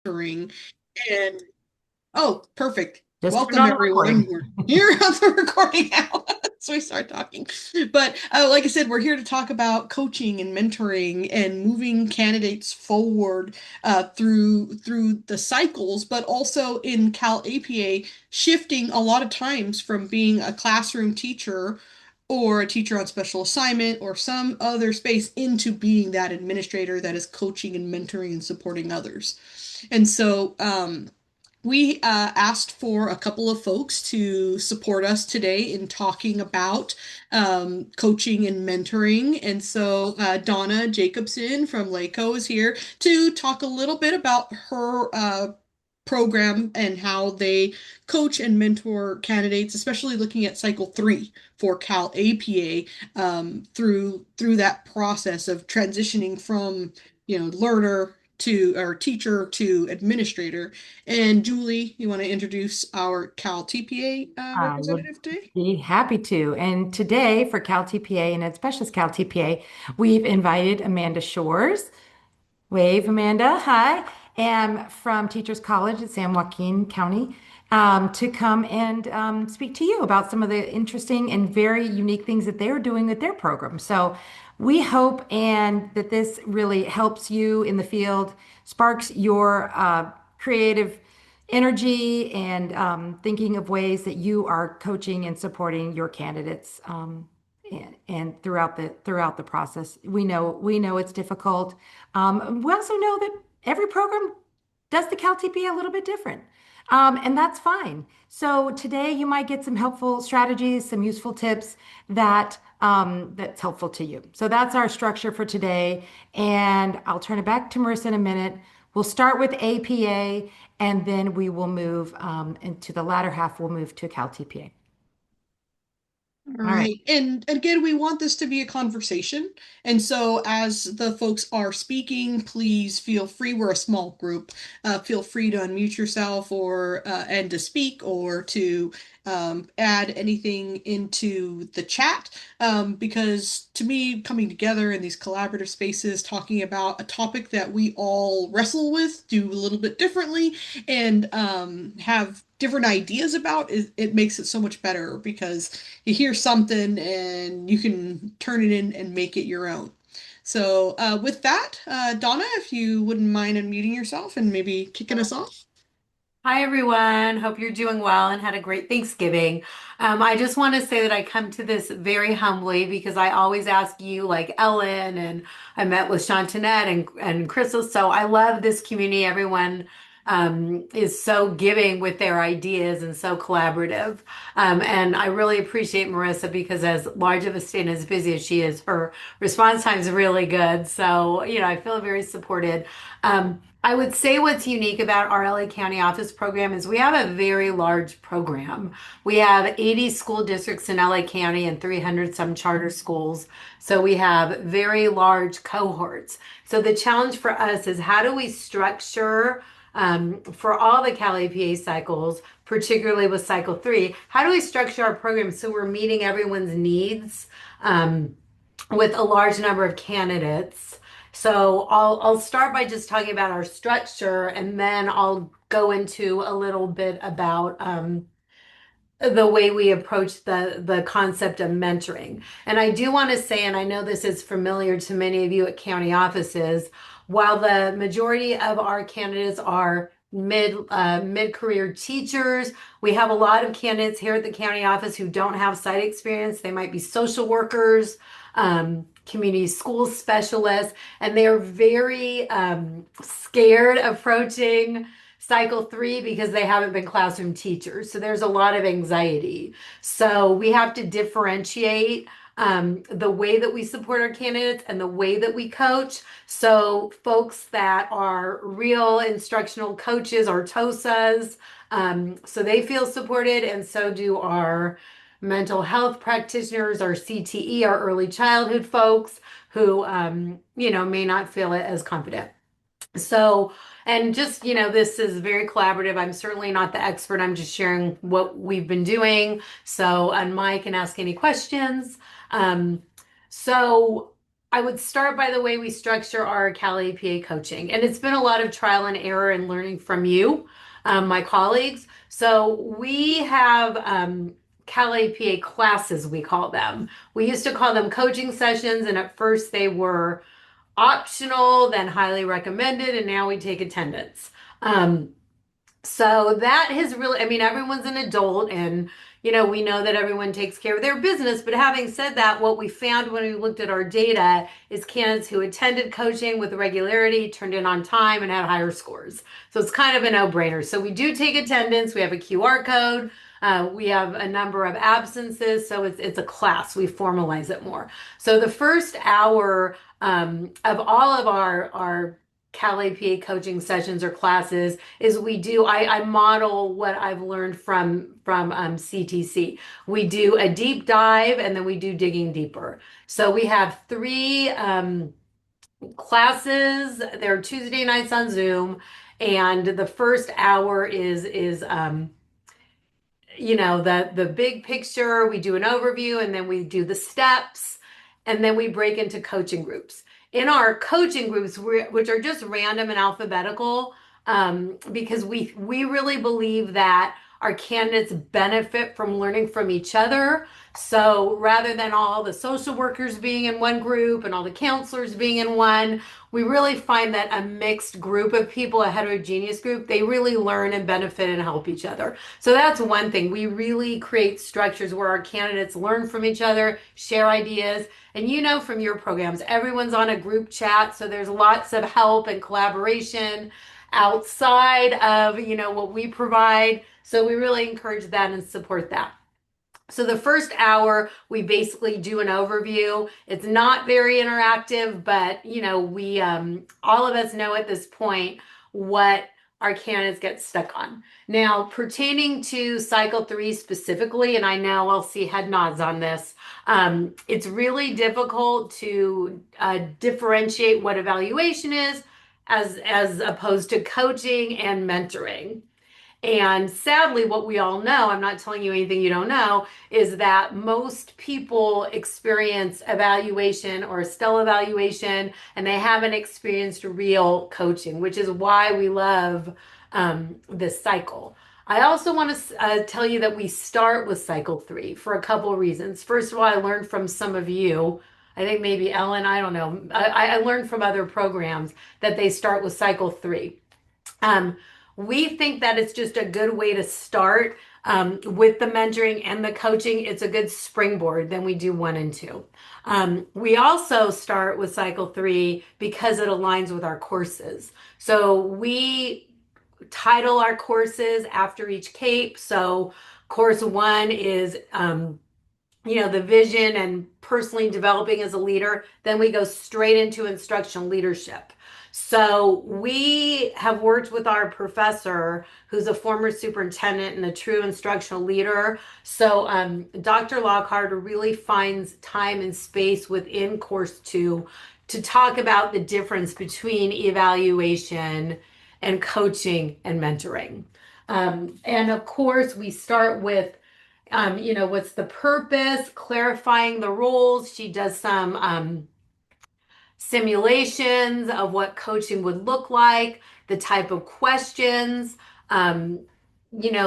Mentoring. And oh, perfect. Just put it Welcome, on the everyone. recording. We're here on the recording now. So we start talking. But like I said, we're here to talk about coaching and mentoring and moving candidates forward through the cycles, but also in Cal APA, shifting a lot of times from being a classroom teacher or a teacher on special assignment or some other space into being that administrator that is coaching and mentoring and supporting others. And so, we asked for a couple of folks to support us today in talking about coaching and mentoring. And so Donna Jacobson from LACO is here to talk a little bit about her program and how they coach and mentor candidates, especially looking at cycle 3 for Cal APA through that process of transitioning from learner to or teacher to administrator. And Julie, you want to introduce our Cal TPA I would representative today? be happy to. And today for CalTPA and especially CalTPA, we've invited Amanda Shores. Wave, Amanda. Hi. And from Teachers College at San Joaquin County to come and speak to you about some of the interesting and very unique things that they're doing with their program. So we hope and that this really helps you in the field, sparks your creative energy and thinking of ways that you are coaching and supporting your candidates and throughout the process. We know it's difficult. We also know that every program does the CalTPA a little bit different. And that's fine. So today you might get some helpful strategies, some useful tips that's helpful to you. So that's our structure for today. And I'll turn it back to Marissa in a minute. We'll start with APA and then we will move into the latter half, we'll move to CalTPA. All All right. right. And again, we want this to be a conversation. And so as the folks are speaking, please feel free. We're a small group. Feel free to unmute yourself or and to speak or to add anything into the chat. Because to me, coming together in these collaborative spaces, talking about a topic that we all wrestle with, do a little bit differently, and have different ideas about, it makes it so much better because you hear something and you can turn it in and make it your own. So, with that, Donna, if you wouldn't mind unmuting yourself and maybe kicking us off. Hi, everyone. Hope you're doing well and had a great Thanksgiving. I just want to say that I come to this very humbly because I always ask you, like Ellen, and I met with Shantanette and Crystal. So I love this community. Everyone is so giving with their ideas and so collaborative. And I really appreciate Marissa because as large of a state and as busy as she is, her response time is really good. So, I feel very supported. I would say what's unique about our LA County office program is we have a very large program. We have 80 school districts in LA County and 300 some charter schools. So we have very large cohorts. So the challenge for us is how do we structure for all the Cal APA cycles, particularly with cycle 3, how do we structure our program so we're meeting everyone's needs um, with a large number of candidates? So I'll start by just talking about our structure, and then I'll go into a little bit about the way we approach the concept of mentoring. And I do want to say, and I know this is familiar to many of you at county offices, while the majority of our candidates are mid-career teachers, we have a lot of candidates here at the county office who don't have site experience. They might be social workers, community school specialists, and they are very scared approaching cycle 3 because they haven't been classroom teachers. So there's a lot of anxiety. So we have to differentiate the way that we support our candidates and the way that we coach. So folks that are real instructional coaches or TOSAs, so they feel supported, and so do our mental health practitioners, our CTE, our early childhood folks who, may not feel it as confident. So, and just, this is very collaborative. I'm certainly not the expert. I'm just sharing what we've been doing. So, on Mike can ask any questions. Um, so I would start by the way we structure our CalAPA coaching. And it's been a lot of trial and error and learning from you, my colleagues. So we have CalAPA classes, we call them. We used to call them coaching sessions, and at first they were optional, then highly recommended, and now we take attendance. Um, so that has really, I mean, everyone's an adult and, we know that everyone takes care of their business. But having said that, what we found when we looked at our data is candidates who attended coaching with regularity turned in on time and had higher scores. So it's kind of a no-brainer. So we do take attendance. We have a QR code. We have a number of absences. So it's a class. We formalize it more. So the first hour of all of our CalAPA coaching sessions or classes is I model what I've learned from CTC. We do a deep dive and then we do digging deeper. So we have three classes. They're Tuesday nights on Zoom, and the first hour is the big picture. We do an overview and then we do the steps, and then we break into coaching groups. In our coaching groups, which are just random and alphabetical, because we really believe that our candidates benefit from learning from each other. So rather than all the social workers being in one group and all the counselors being in one, we really find that a mixed group of people, a heterogeneous group, they really learn and benefit and help each other. So that's one thing. We really create structures where our candidates learn from each other, share ideas. And from your programs, everyone's on a group chat. So there's lots of help and collaboration outside of, what we provide. So we really encourage that and support that. So the first hour, we basically do an overview. It's not very interactive, but we all of us know at this point what our candidates get stuck on. Now, pertaining to cycle 3 specifically, and I know I'll see head nods on this, it's really difficult to differentiate what evaluation is as opposed to coaching and mentoring. And sadly, what we all know, I'm not telling you anything you don't know, is that most people experience evaluation or a STEL evaluation and they haven't experienced real coaching, which is why we love this cycle. I also want to tell you that we start with cycle 3 for a couple of reasons. First of all, I learned from some of you. I think maybe Ellen, I don't know. I learned from other programs that they start with cycle 3. Um, we think that it's just a good way to start with the mentoring and the coaching. It's a good springboard. Then we do 1 and 2. We also start with cycle 3 because it aligns with our courses. So we title our courses after each CAPE. So course 1 is the vision and personally developing as a leader. Then we go straight into instructional leadership. So we have worked with our professor, who's a former superintendent and a true instructional leader. So Dr. Lockhart really finds time and space within course 2 to talk about the difference between evaluation and coaching and mentoring. And of course, we start with what's the purpose, clarifying the roles. She does some simulations of what coaching would look like, the type of questions, um,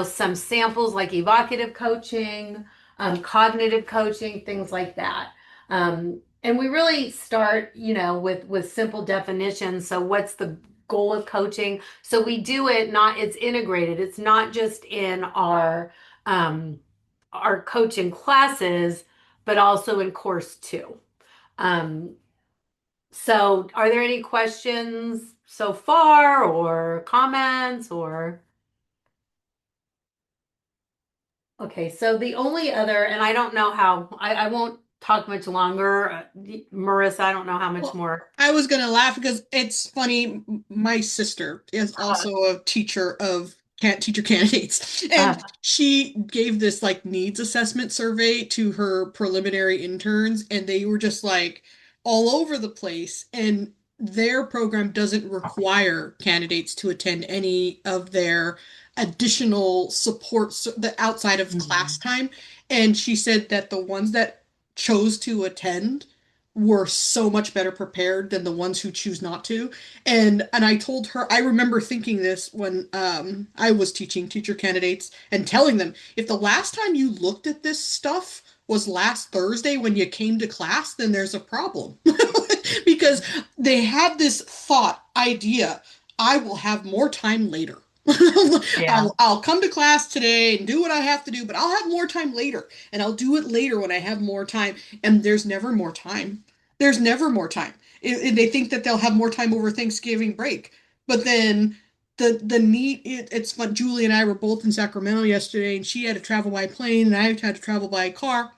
some samples like evocative coaching, cognitive coaching, things like that. And we really start, with simple definitions. So what's the goal of coaching? So we do it not, it's integrated. It's not just in our coaching classes, but also in course 2. Um, so are there any questions so far or comments or? Okay, so the only other, and I don't know how, I won't talk much longer. Marissa, I don't know how much Well, more. I was gonna laugh because it's funny. My sister is Uh, also a teacher of can teacher candidates, uh, and she gave this like needs assessment survey to her preliminary interns, and they were just like all over the place. And their program doesn't require candidates to attend any of their additional support, the outside of class mhm. time. And she said that the ones that chose to attend were so much better prepared than the ones who choose not to. And I told her, I remember thinking this when I was teaching teacher candidates and telling them, if the last time you looked at this stuff was last Thursday when you came to class, then there's a problem. Because they have this thought idea, I will have more time later. Yeah. I'll come to class today and do what I have to do, but I'll have more time later, and I'll do it later when I have more time. And there's never more time. There's never more time. They think that they'll have more time over Thanksgiving break, but then it's fun. Julie and I were both in Sacramento yesterday, and she had to travel by plane, and I had to travel by car,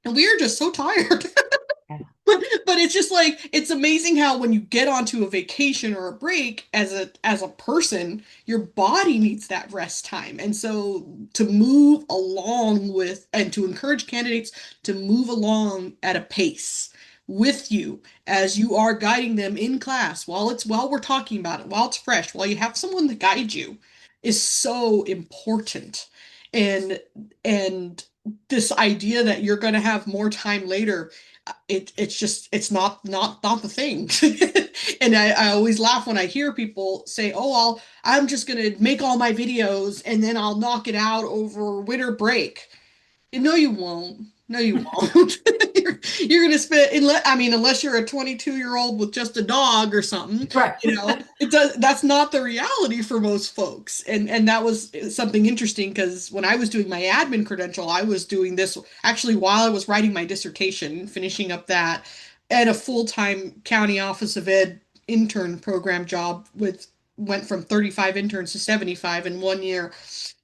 and we are just so tired. But it's just like it's amazing how when you get onto a vacation or a break as a person, your body needs that rest time. And so to move along with and to encourage candidates to move along at a pace with you as you are guiding them in class while we're talking about it, while it's fresh, while you have someone to guide you is so important. And and this idea that you're going to have more time later it's not the thing. And I always laugh when I hear people say, "Oh, I'm just gonna make all my videos and then I'll knock it out over winter break." No, you won't. No, you won't. You're gonna spend, unless you're a 22-year-old with just a dog or something, Right. it does. That's not the reality for most folks. And that was something interesting because when I was doing my admin credential, I was doing this actually while I was writing my dissertation, finishing up that, and a full-time county office of ed intern program job with went from 35 interns to 75 in 1 year,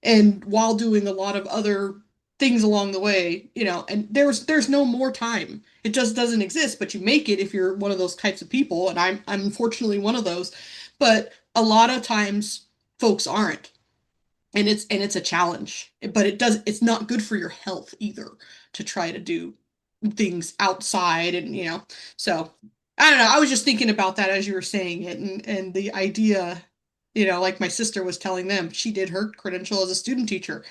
and while doing a lot of other things along the way, and there's no more time. It just doesn't exist, but you make it if you're one of those types of people, and I'm unfortunately one of those. But a lot of times folks aren't, and it's a challenge. But it's not good for your health either to try to do things outside and so I don't know. I was just thinking about that as you were saying it, and the idea, like my sister was telling them, she did her credential as a student teacher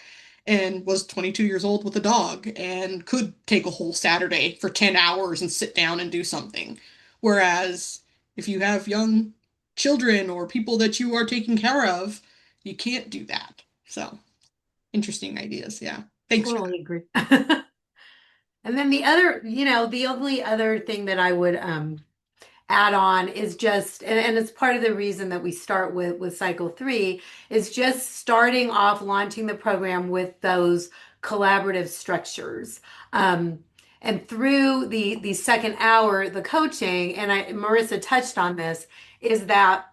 and was 22 years old with a dog and could take a whole Saturday for 10 hours and sit down and do something. Whereas if you have young children or people that you are taking care of, you can't do that. So, interesting ideas. Yeah. Thanks. Totally agree. And then the only other thing that I would add on is just, and it's part of the reason that we start with cycle three, is just starting off launching the program with those collaborative structures. And through the second hour, the coaching, and Marissa touched on this, is that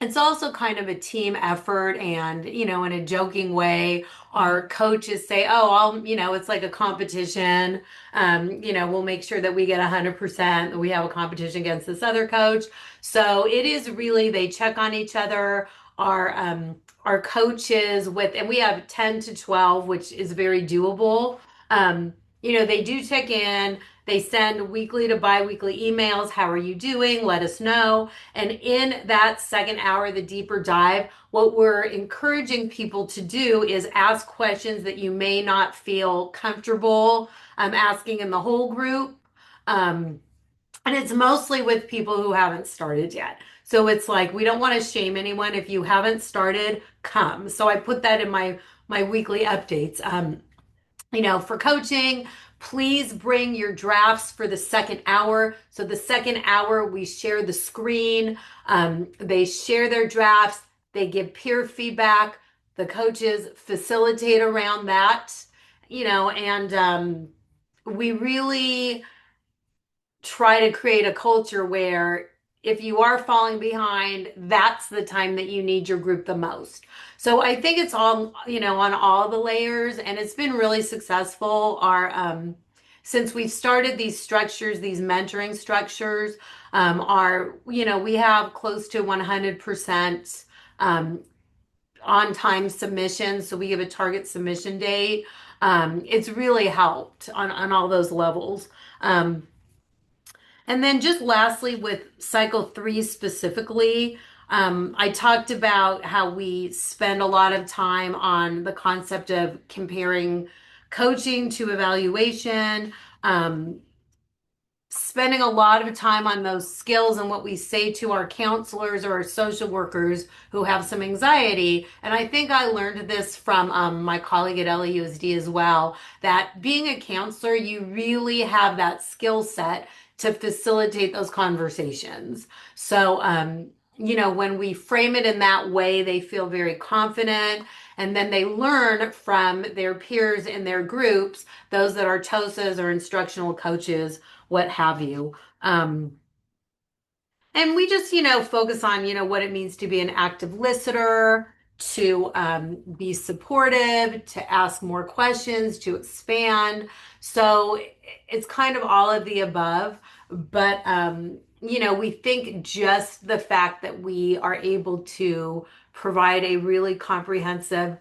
it's also kind of a team effort. And, in a joking way, our coaches say, oh, it's like a competition. We'll make sure that we get 100%, that we have a competition against this other coach. So it is really, they check on each other. Our coaches and we have 10 to 12, which is very doable. They do check in. They send weekly to bi-weekly emails. How are you doing? Let us know. And in that second hour, the deeper dive, what we're encouraging people to do is ask questions that you may not feel comfortable asking in the whole group. And it's mostly with people who haven't started yet. So it's like, we don't want to shame anyone. If you haven't started, come. So I put that in my weekly updates. For coaching, please bring your drafts for the second hour. So the second hour, we share the screen. They share their drafts. They give peer feedback. The coaches facilitate around that, and we really try to create a culture where if you are falling behind, that's the time that you need your group the most. So I think it's all, on all the layers, and it's been really successful. Since we've started these structures, these mentoring structures, we have close to 100% on time submissions. So we give a target submission date. It's really helped on all those levels. And then just lastly, with cycle three specifically, I talked about how we spend a lot of time on the concept of comparing coaching to evaluation. spending a lot of time on those skills and what we say to our counselors or our social workers who have some anxiety. And I think I learned this from my colleague at LAUSD as well, that being a counselor, you really have that skill set to facilitate those conversations. So, when we frame it in that way, they feel very confident. And then they learn from their peers in their groups, those that are TOSAs or instructional coaches, what have you. Um, and we just, focus on, what it means to be an active listener, to be supportive, to ask more questions, to expand. So it's kind of all of the above. But, we think just the fact that we are able to provide a really comprehensive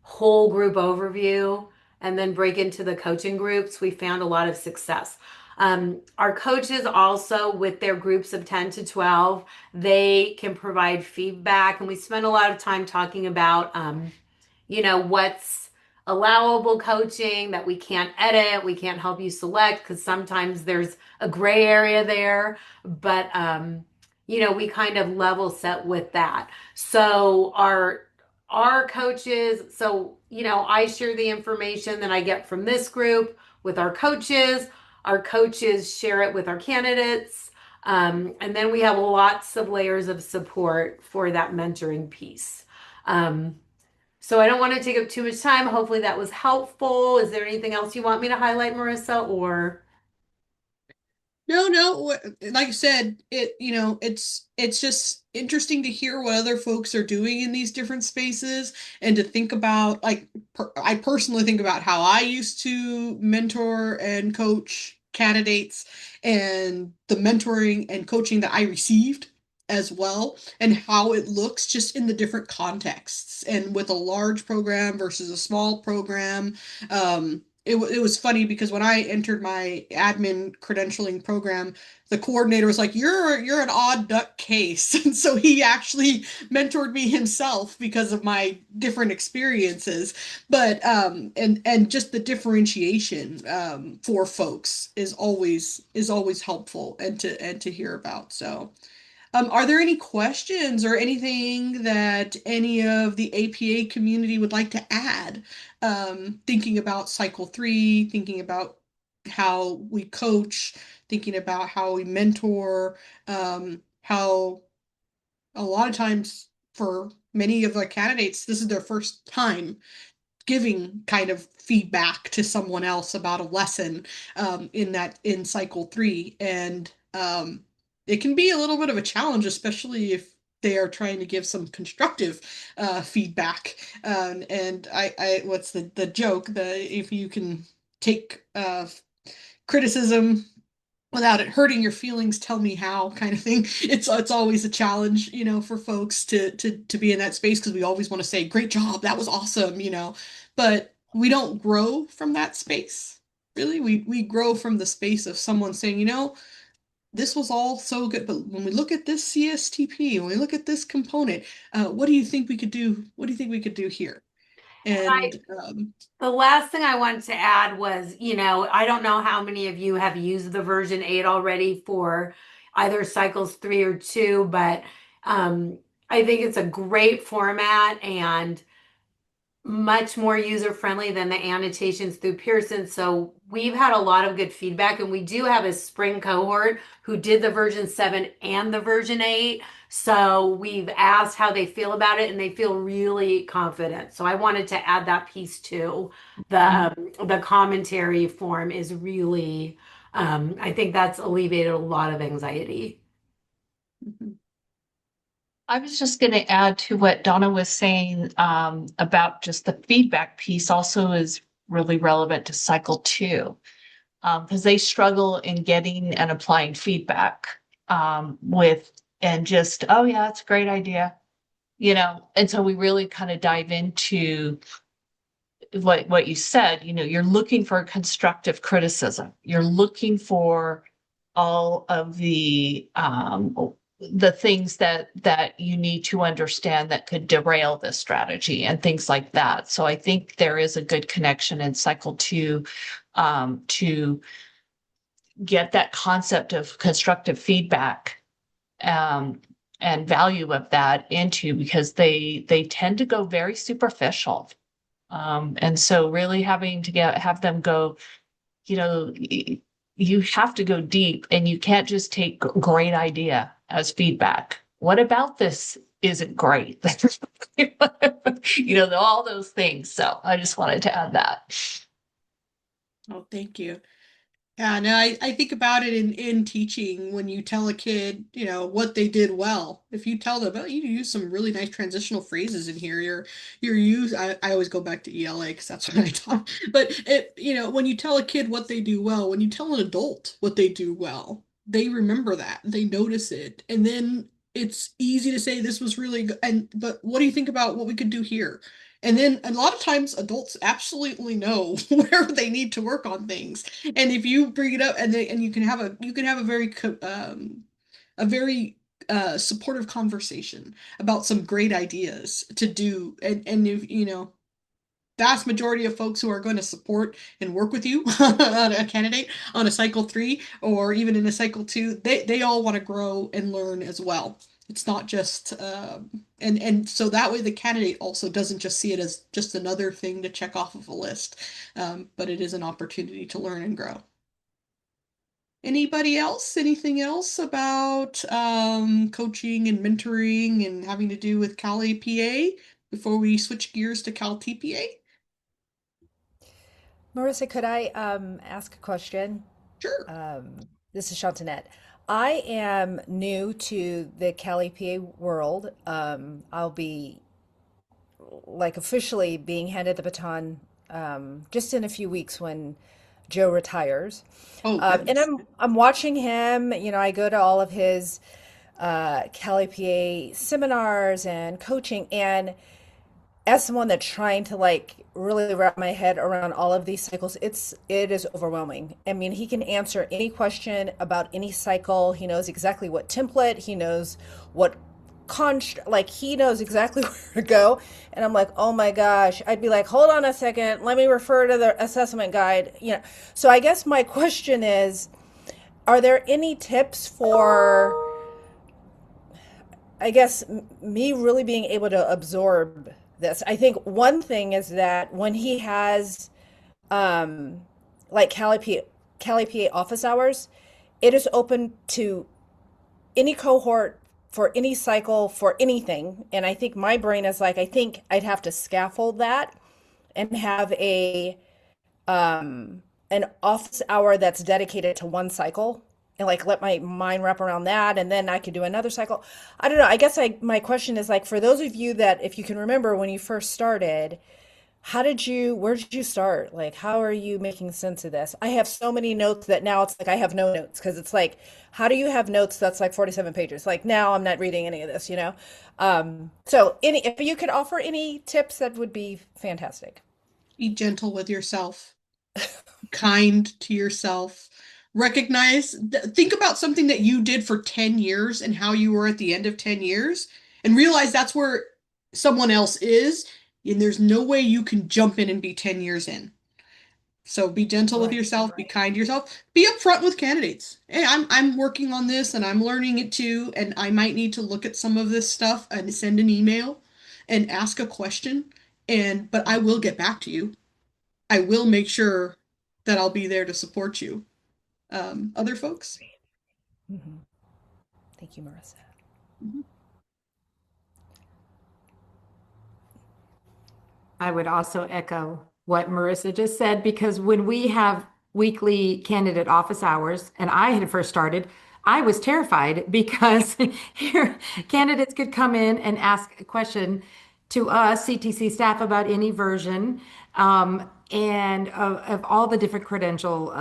whole group overview and then break into the coaching groups, we found a lot of success. Our coaches also, with their groups of 10 to 12, they can provide feedback. And we spend a lot of time talking about, what's allowable coaching that we can't edit, we can't help you select because sometimes there's a gray area there. But, we kind of level set with that. So our coaches, so, I share the information that I get from this group with our coaches. Our coaches share it with our candidates. And then we have lots of layers of support for that mentoring piece. So I don't want to take up too much time. Hopefully that was helpful. Is there anything else you want me to highlight, Marissa, or? No, no, like I said, it's just interesting to hear what other folks are doing in these different spaces and to think about I personally think about how I used to mentor and coach candidates and the mentoring and coaching that I received as well and how it looks just in the different contexts and with a large program versus a small program. It was funny because when I entered my admin credentialing program, the coordinator was like, "You're an odd duck case," and so he actually mentored me himself because of my different experiences. But and just the differentiation for folks is always helpful and to hear about. So. Are there any questions or anything that any of the APA community would like to add? Thinking about cycle three, thinking about how we coach, thinking about how we mentor, how a lot of times for many of the candidates, this is their first time giving kind of feedback to someone else about a lesson in cycle three, and it can be a little bit of a challenge, especially if they are trying to give some constructive feedback. And I what's the joke? The if you can take criticism without it hurting your feelings, tell me how kind of thing. It's always a challenge, for folks to be in that space because we always want to say, "Great job, that was awesome," but we don't grow from that space. Really, we grow from the space of someone saying, this was all so good, but when we look at this CSTP, when we look at this component, what do you think we could do? What do you think we could do here? And The last thing I wanted to add was, I don't know how many of you have used the version 8 already for either cycles 3 or 2, but I think it's a great format and much more user friendly than the annotations through Pearson. So we've had a lot of good feedback, and we do have a spring cohort who did the version 7 and the version 8. So we've asked how they feel about it, and they feel really confident. So I wanted to add that piece too. The commentary form is really, I think that's alleviated a lot of anxiety. mhm, I was just going to add to what Donna was saying about just the feedback piece also is really relevant to cycle two because they struggle in getting and applying feedback with and just, oh yeah, it's a great idea, and so we really kind of dive into what you said, you're looking for constructive criticism. You're looking for all of the things that you need to understand that could derail this strategy and things like that. So I think there is a good connection in cycle two to get that concept of constructive feedback um, and value of that into, because they tend to go very superficial. And so really having to have them go, you know, you have to go deep, and you can't just take great idea as feedback. What about this isn't great? All those things. So I just wanted to add that. Oh, thank you. Yeah, no, I think about it in teaching when you tell a kid, what they did well. If you tell them, oh, you use some really nice transitional phrases in here, you're use I always go back to ELA because that's what I taught. But when you tell a kid what they do well, when you tell an adult what they do well, they remember that, they notice it, and then it's easy to say this was really good. But what do you think about what we could do here? And then a lot of times adults absolutely know where they need to work on things. And if you bring it up and you can have a very supportive conversation about some great ideas to do, and if vast majority of folks who are going to support and work with you on a candidate on a cycle 3 or even in a cycle 2, they all want to grow and learn as well. It's not just and so that way the candidate also doesn't just see it as just another thing to check off of a list, but it is an opportunity to learn and grow. Anybody else? Anything else about coaching and mentoring and having to do with Cal APA before we switch gears to Cal TPA? Marissa, could I ask a question? Sure. This is Chantanette. I am new to the CalTPA world. I'll be like officially being handed the baton just in a few weeks when Joe retires. Oh, And goodness. I'm watching him. I go to all of his CalTPA seminars and coaching, and as someone that's trying to like really wrap my head around all of these cycles, it is overwhelming. I mean, he can answer any question about any cycle. He knows exactly what template, he knows what like he knows exactly where to go. And I'm like, oh my gosh. I'd be like, hold on a second, let me refer to the assessment guide. So I guess my question is, are there any tips for, I guess, me really being able to absorb this? I think one thing is that when he has um, like CalPA office hours, it is open to any cohort for any cycle for anything. And I think my brain is like, I think I'd have to scaffold that and have um, an office hour that's dedicated to one cycle, and like let my mind wrap around that, and then I could do another cycle. I don't know. I guess my question is like, for those of you that, if you can remember when you first started, where did you start? Like, how are you making sense of this? I have so many notes that now it's like I have no notes, because it's like, how do you have notes that's like 47 pages? Like now I'm not reading any of this. So if you could offer any tips, that would be fantastic. Be gentle with yourself, kind to yourself. Think about something that you did for 10 years and how you were at the end of 10 years, and realize that's where someone else is, and there's no way you can jump in and be 10 years in. So be gentle with Right. yourself, be kind to yourself, be upfront with candidates. Hey, I'm working on this and I'm learning it too, and I might need to look at some of this stuff and send an email and ask a question, but I will get back to you. I will make sure that I'll be there to support you. Other folks? Mhm. Thank you, Marissa. Mhm. I would also echo what Marissa just said, because when we have weekly candidate office hours, and I had first started, I was terrified because here candidates could come in and ask a question to us, CTC staff, about any version, and of all the different credential,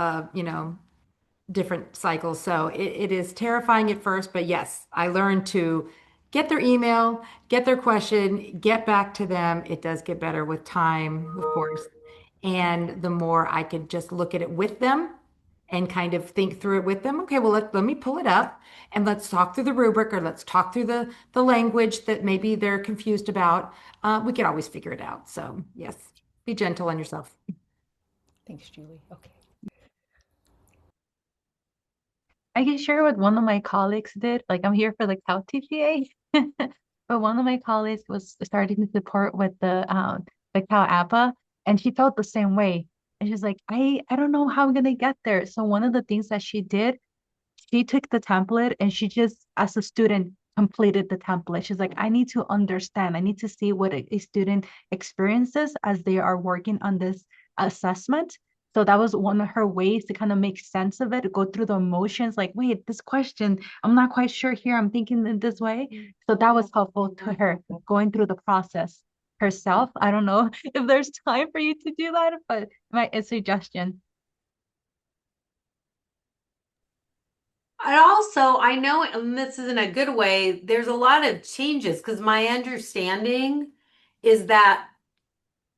different cycles. So it is terrifying at first, but yes, I learned to get their email, get their question, get back to them. It does get better with time, of course. And the more I could just look at it with them and kind of think through it with them. Okay, well, let me pull it up and let's talk through the rubric, or let's talk through the language that maybe they're confused about. We can always figure it out. So yes, be gentle on yourself. Thanks, Julie. Okay. I can share what one of my colleagues did. Like I'm here for the CalTPA, but one of my colleagues was starting to support with the CalAPA, and she felt the same way. And she's like, I don't know how I'm gonna get there. So one of the things that she did, she took the template and she just, as a student, completed the template. She's like, I need to understand. I need to see what a student experiences as they are working on this assessment. So that was one of her ways to kind of make sense of it, go through the emotions, like, wait, this question, I'm not quite sure here. I'm thinking in this way. So that was helpful to her going through the process herself. I don't know if there's time for you to do that, but my a suggestion. And also, I know, and this is in a good way, there's a lot of changes because my understanding is that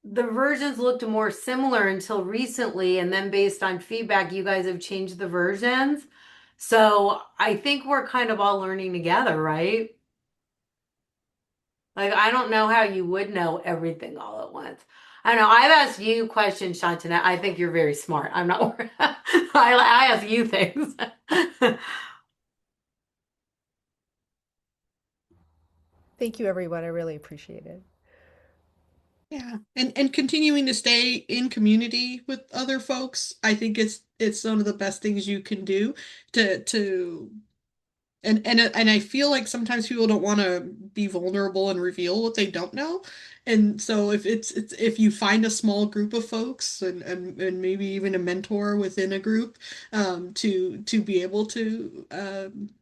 the versions looked more similar until recently, and then based on feedback, you guys have changed the versions. So I think we're kind of all learning together, right? Like, I don't know how you would know everything all at once. I don't know. I've asked you questions, Shantana. I think you're very smart. I'm not worried. I ask you things. Thank you, everyone. I really appreciate it. Yeah. And continuing to stay in community with other folks, I think it's one of the best things you can do to and I feel like sometimes people don't want to be vulnerable and reveal what they don't know. And so if if you find a small group of folks and maybe even a mentor within a group to be able to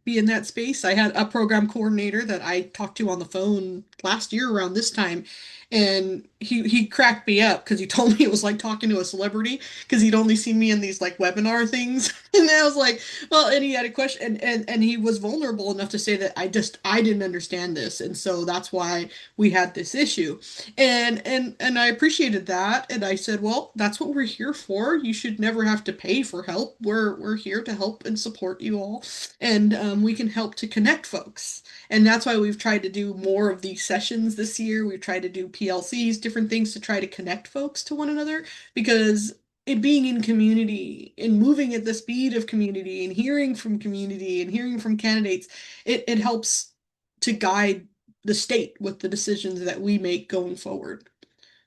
be in that space. I had a program coordinator that I talked to on the phone last year around this time, and he cracked me up because he told me it was like talking to a celebrity because he'd only seen me in these like webinar things. And I was like, well, and he had a question, and he was vulnerable enough to say that I didn't understand this, and so that's why we had this issue, and I appreciated that, and I said, well, that's what we're here for. You should never have to pay for help. We're here to help and support you all, and we can help to connect folks, and that's why we've tried to do more of these sessions this year. We've tried to do PLCs, different things to try to connect folks to one another because it being in community and moving at the speed of community and hearing from candidates, it helps to guide the state with the decisions that we make going forward.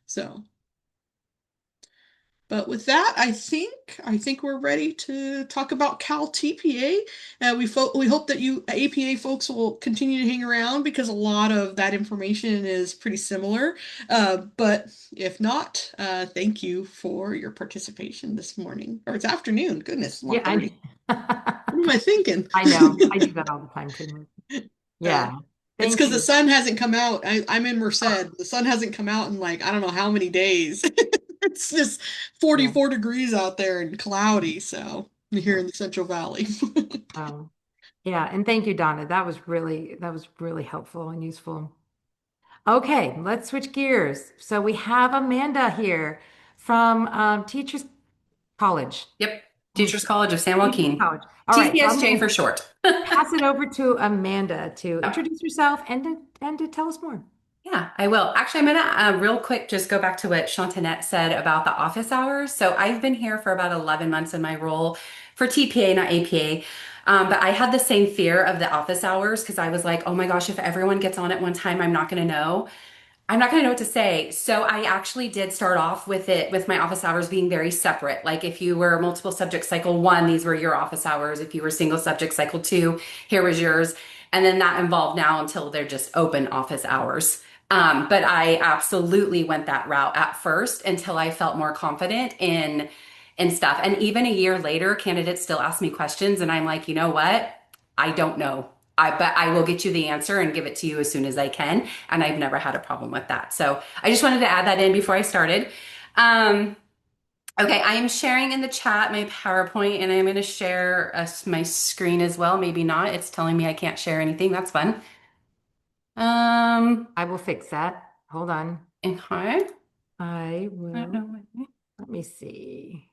So, but with that, I think we're ready to talk about Cal TPA. We hope that you APA folks will continue to hang around because a lot of that information is pretty similar. But if not, thank you for your participation this morning or it's afternoon. Goodness, Yeah, 1:30. I What am I thinking? I know. I do that all the time too. Uh, Yeah. it's Thank because the you. sun hasn't come out. I'm in Merced. The sun hasn't come out in like I don't know how many days. It's just Yeah. 44 degrees out there and cloudy, so here in the Central Valley. Um, yeah, and thank you, Donna. That was really helpful and useful. Okay, let's switch gears. So we have Amanda here from Teachers College. Yep. Am I Teachers College of San Teachers Joaquin. College. All right, so I'm TCSJ going for to short. pass it over to Amanda to Oh, introduce herself and to tell us more. yeah, I will. Actually, I'm gonna real quick just go back to what Chantanette said about the office hours. So I've been here for about 11 months in my role for TPA, not APA. But I had the same fear of the office hours because I was like, oh my gosh, if everyone gets on at one time, I'm not going to know. I'm not going to know what to say. So I actually did start off with it with my office hours being very separate. Like if you were multiple subject cycle one, these were your office hours. If you were single subject cycle two, here was yours. And then that evolved now until they're just open office hours. But I absolutely went that route at first until I felt more confident in stuff. And even a year later, candidates still ask me questions, and I'm like, you know what? I don't know. But I will get you the answer and give it to you as soon as I can. And I've never had a problem with that. So I just wanted to add that in before I started. Um, okay, I am sharing in the chat my PowerPoint and I'm going to share my screen as well. Maybe not. It's telling me I can't share anything. That's fun. I will fix that. Hold on. Okay. I I don't will. know. Let me see.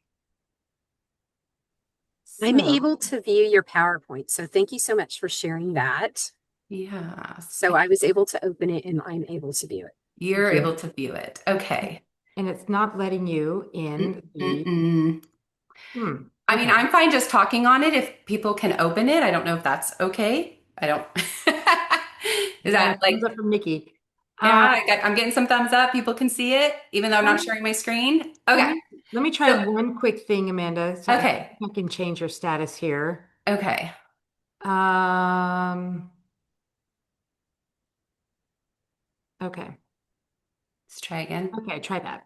I'm So, able to view your PowerPoint, so thank you so much for sharing that. Yes. So I was able to open it and I'm able to view it. You're thank you. able to view it. Okay. And it's not letting you in the. Mm-mm. Hmm. I mean, Okay. I'm fine just talking on it if people can open it. I don't know if that's okay. I don't. Is Yeah, that thumbs up like, from Nikki. yeah, Um, I'm getting some thumbs up. People can see it, even though I'm let not me, sharing my screen. let Okay. me, let me try So, one quick thing, Amanda. So I think okay. I can change your status here. Okay. Um, okay. Let's try again. Okay, try that.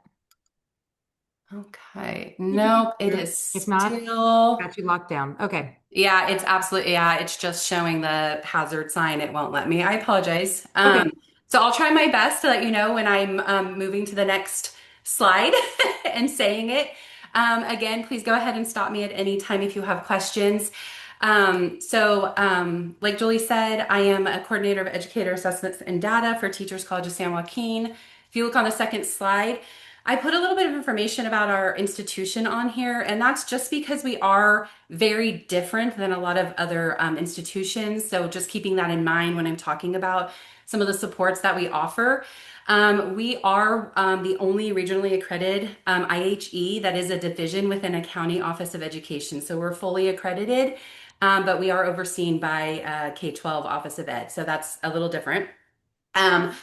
Okay. Nope, it is If not, still. got you locked down. Okay. Yeah, it's absolutely, yeah, it's just showing the hazard sign. It won't let me. I apologize. Okay. So I'll try my best to let you know when I'm moving to the next slide and saying it. Again, please go ahead and stop me at any time if you have questions. Like Julie said, I am a coordinator of educator assessments and data for Teachers College of San Joaquin. If you look on the second slide, I put a little bit of information about our institution on here, and that's just because we are very different than a lot of other institutions. So just keeping that in mind when I'm talking about some of the supports that we offer. We are the only regionally accredited IHE that is a division within a county office of education. So we're fully accredited, but we are overseen by K-12 Office of Ed. So that's a little different. Um,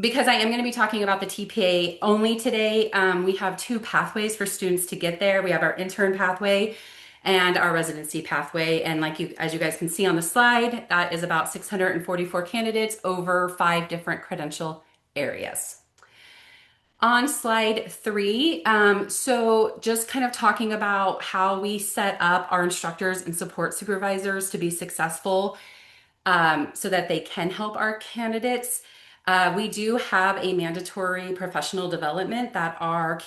because I am going to be talking about the TPA only today, we have two pathways for students to get there. We have our intern pathway and our residency pathway. And as you guys can see on the slide, that is about 644 candidates over 5 different credential areas. On slide 3, so just kind of talking about how we set up our instructors and support supervisors to be successful so that they can help our candidates. We do have a mandatory professional development that our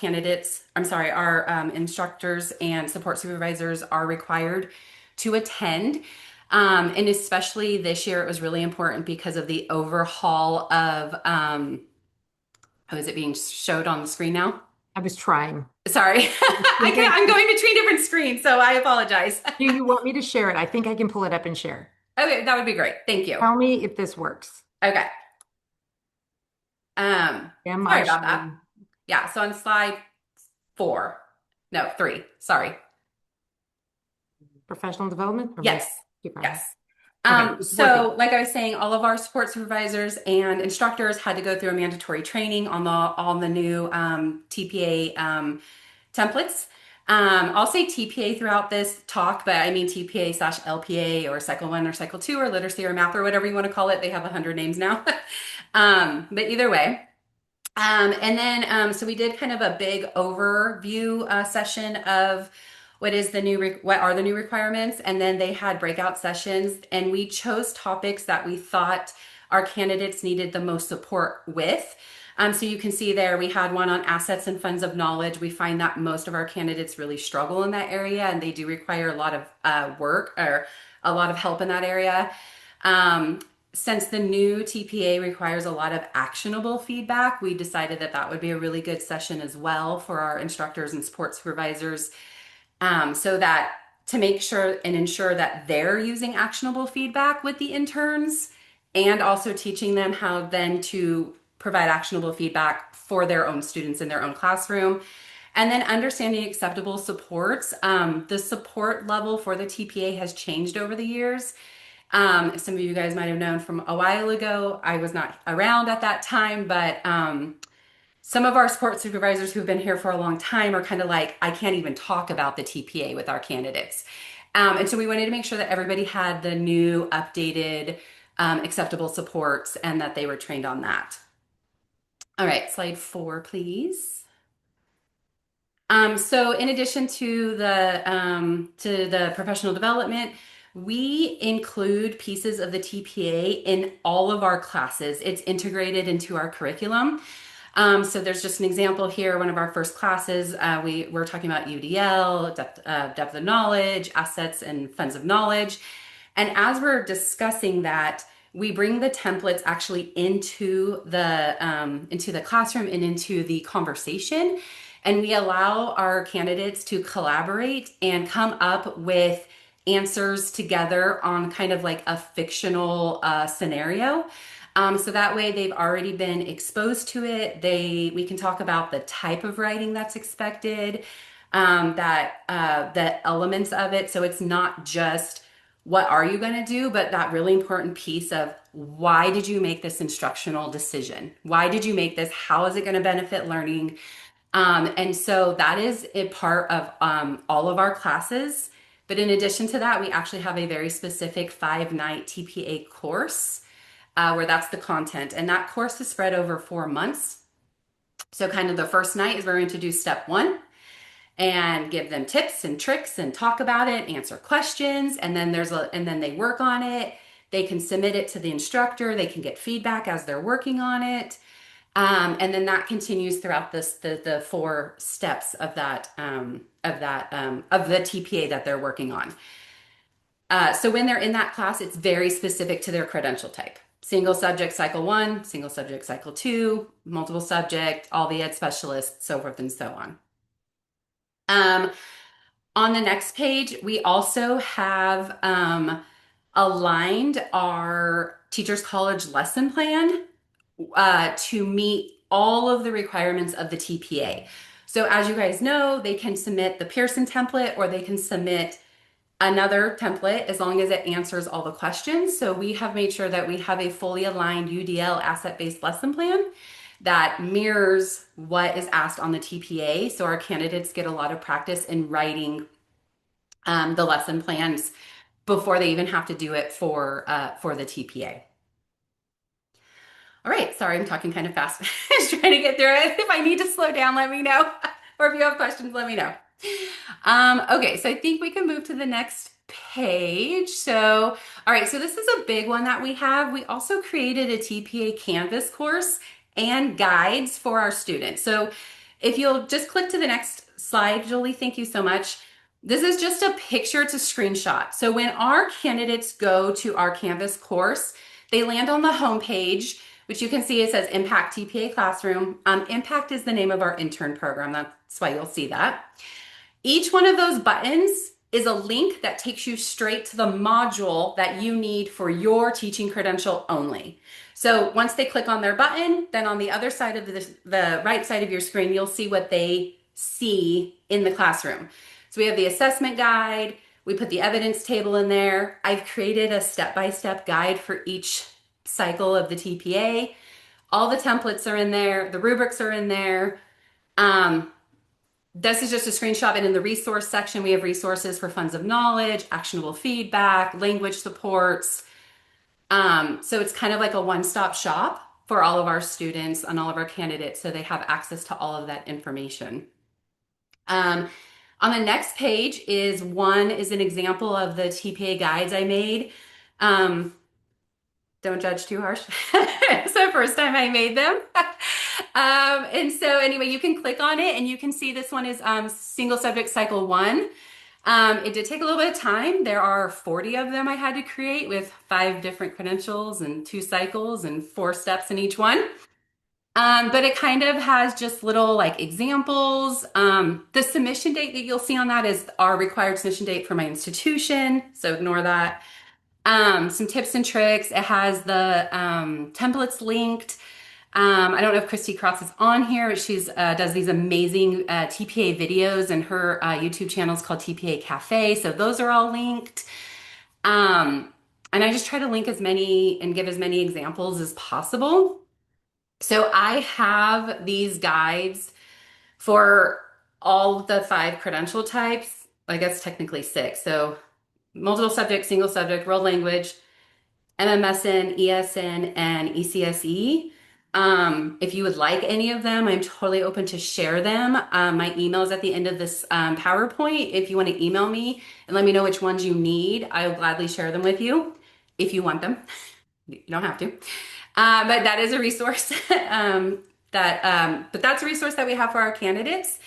instructors and support supervisors are required to attend. And especially this year, it was really important because of the overhaul of, oh, is it being showed on the screen now? I was trying. Sorry, I think I'm going between different screens, so I apologize. do you want me to share it? I think I can pull it up and share. Okay, that would be great. Thank you. Tell me if this works. Okay. Um, Am I Sorry about that. sharing? Yeah, so on slide 4, no, 3, sorry. Professional development? Or am I Yes, keep going? yes. Okay, it's working. So like I was saying, all of our support supervisors and instructors had to go through a mandatory training on the new TPA templates. I'll say TPA throughout this talk, but I mean TPA slash LPA or Cycle 1 or Cycle 2 or Literacy or Math or whatever you want to call it. They have 100 names now. But either way. So we did kind of a big overview session of what are the new requirements, and then they had breakout sessions, and we chose topics that we thought our candidates needed the most support with. So you can see there we had one on assets and funds of knowledge. We find that most of our candidates really struggle in that area, and they do require a lot of work or a lot of help in that area. Um, since the new TPA requires a lot of actionable feedback, we decided that that would be a really good session as well for our instructors and support supervisors, so that to make sure and ensure that they're using actionable feedback with the interns and also teaching them how then to provide actionable feedback for their own students in their own classroom. And then understanding acceptable supports. The support level for the TPA has changed over the years. Some of you guys might have known from a while ago. I was not around at that time, but some of our support supervisors who've been here for a long time are kind of like, I can't even talk about the TPA with our candidates. And so we wanted to make sure that everybody had the new updated acceptable supports and that they were trained on that. All right, slide 4, please. So in addition to the professional development, we include pieces of the TPA in all of our classes. It's integrated into our curriculum. So there's just an example here. One of our first classes, we're talking about UDL, depth of knowledge, assets and funds of knowledge. And as we're discussing that, we bring the templates actually into the classroom and into the conversation. And we allow our candidates to collaborate and come up with answers together on kind of like a fictional scenario. So that way they've already been exposed to it. We can talk about the type of writing that's expected. that elements of it. So it's not just what are you going to do, but that really important piece of why did you make this instructional decision? Why did you make this? How is it going to benefit learning? And so that is a part of all of our classes. But in addition to that, we actually have a very specific 5-night TPA course where that's the content. And that course is spread over 4 months. So kind of the first night is we're going to do step one and give them tips and tricks and talk about it, answer questions, and then they work on it. They can submit it to the instructor. They can get feedback as they're working on it. And then that continues throughout the 4 steps of the TPA that they're working on. So when they're in that class, it's very specific to their credential type. Single subject cycle 1, single subject cycle 2, multiple subject, all the ed specialists, so forth and so on. On the next page, we also have aligned our Teachers College lesson plan to meet all of the requirements of the TPA. So as you guys know, they can submit the Pearson template or they can submit another template as long as it answers all the questions. So we have made sure that we have a fully aligned UDL asset-based lesson plan that mirrors what is asked on the TPA. So our candidates get a lot of practice in writing the lesson plans before they even have to do it for the TPA. All right, sorry, I'm talking kind of fast. Just trying to get through it. If I need to slow down, let me know. Or if you have questions, let me know. Okay, so I think we can move to the next page. So, all right, so this is a big one that we have. We also created a TPA Canvas course and guides for our students. So if you'll just click to the next slide, Julie, thank you so much. This is just a picture, it's a screenshot. So when our candidates go to our Canvas course, they land on the home page, which you can see it says Impact TPA Classroom. Impact is the name of our intern program. That's why you'll see that. Each one of those buttons is a link that takes you straight to the module that you need for your teaching credential only. So once they click on their button, then on the other side of the right side of your screen, you'll see what they see in the classroom. So we have the assessment guide. We put the evidence table in there. I've created a step-by-step guide for each cycle of the TPA. All the templates are in there. The rubrics are in there. This is just a screenshot, and in the resource section, we have resources for funds of knowledge, actionable feedback, language supports. So it's kind of like a one-stop shop for all of our students and all of our candidates, so they have access to all of that information. On the next page is an example of the TPA guides I made. Don't judge too harsh. It's the first time I made them. And so anyway, you can click on it and you can see this one is single subject cycle 1. It did take a little bit of time. There are 40 of them I had to create with 5 different credentials and 2 cycles and 4 steps in each one. But it kind of has just little like examples. The submission date that you'll see on that is our required submission date for my institution. So ignore that. Some tips and tricks. It has the templates linked. I don't know if Christy Cross is on here, but she's does these amazing TPA videos, and her YouTube channel is called TPA Cafe. So those are all linked. And I just try to link as many and give as many examples as possible. So I have these guides for all the 5 credential types. I guess technically 6. So multiple subject, single subject, world language, MMSN, ESN, and ECSE. If you would like any of them, I'm totally open to share them. My email is at the end of this PowerPoint. If you want to email me and let me know which ones you need, I will gladly share them with you if you want them. You don't have to. But that is a resource but that's a resource that we have for our candidates.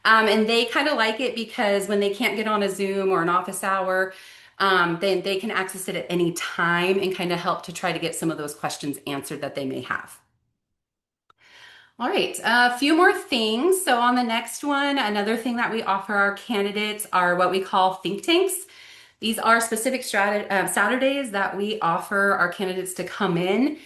And they kind of like it because when they can't get on a Zoom or an office hour, then they can access it at any time and kind of help to try to get some of those questions answered that they may have. All right, a few more things. So on the next one, another thing that we offer our candidates are what we call think tanks. These are specific Saturdays that we offer our candidates to come in.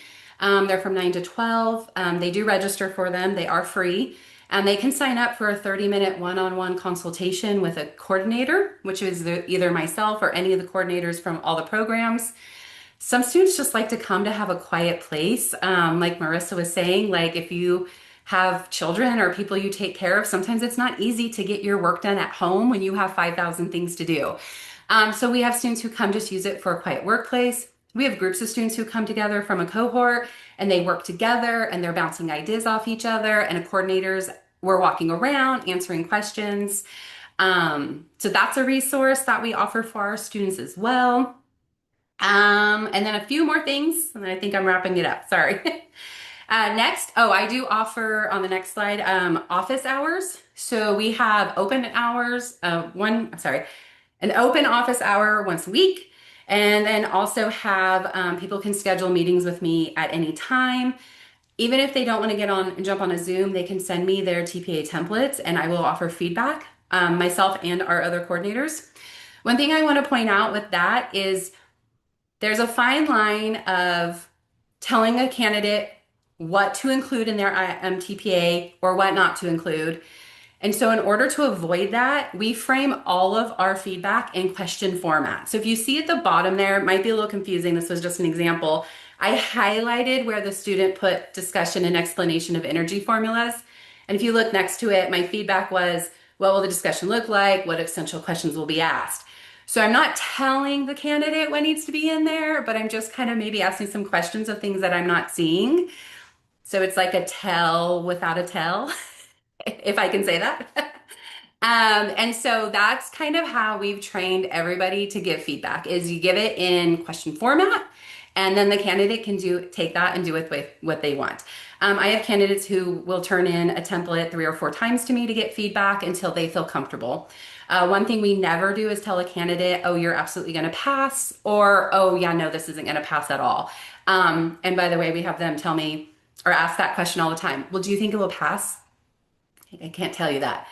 They're from 9 to 12. They do register for them. They are free. And they can sign up for a 30-minute one-on-one consultation with a coordinator, which is either myself or any of the coordinators from all the programs. Some students just like to come to have a quiet place. Like Marissa was saying, like if you have children or people you take care of, sometimes it's not easy to get your work done at home when you have 5,000 things to do. So we have students who come just use it for a quiet workplace. We have groups of students who come together from a cohort and they work together and they're bouncing ideas off each other, and coordinators, we're walking around answering questions. So that's a resource that we offer for our students as well. And then a few more things, and then I think I'm wrapping it up. Sorry. Next, I do offer on the next slide, office hours. So we have open hours, an open office hour once a week. And then also have people can schedule meetings with me at any time. Even if they don't want to get on and jump on a Zoom, they can send me their TPA templates and I will offer feedback, myself and our other coordinators. One thing I want to point out with that is there's a fine line of telling a candidate what to include in their TPA or what not to include. And so in order to avoid that, we frame all of our feedback in question format. So if you see at the bottom there, it might be a little confusing. This was just an example. I highlighted where the student put discussion and explanation of energy formulas. And if you look next to it, my feedback was, what will the discussion look like? What essential questions will be asked? So I'm not telling the candidate what needs to be in there, but I'm just kind of maybe asking some questions of things that I'm not seeing. So it's like a tell without a tell, if I can say that. And so that's kind of how we've trained everybody to give feedback is you give it in question format, and then the candidate can take that and do it with what they want. I have candidates who will turn in a template 3 or 4 times to me to get feedback until they feel comfortable. One thing we never do is tell a candidate, oh, you're absolutely going to pass, or, oh, yeah, no, this isn't going to pass at all. And by the way, we have them tell me or ask that question all the time. Well, do you think it will pass? I can't tell you that.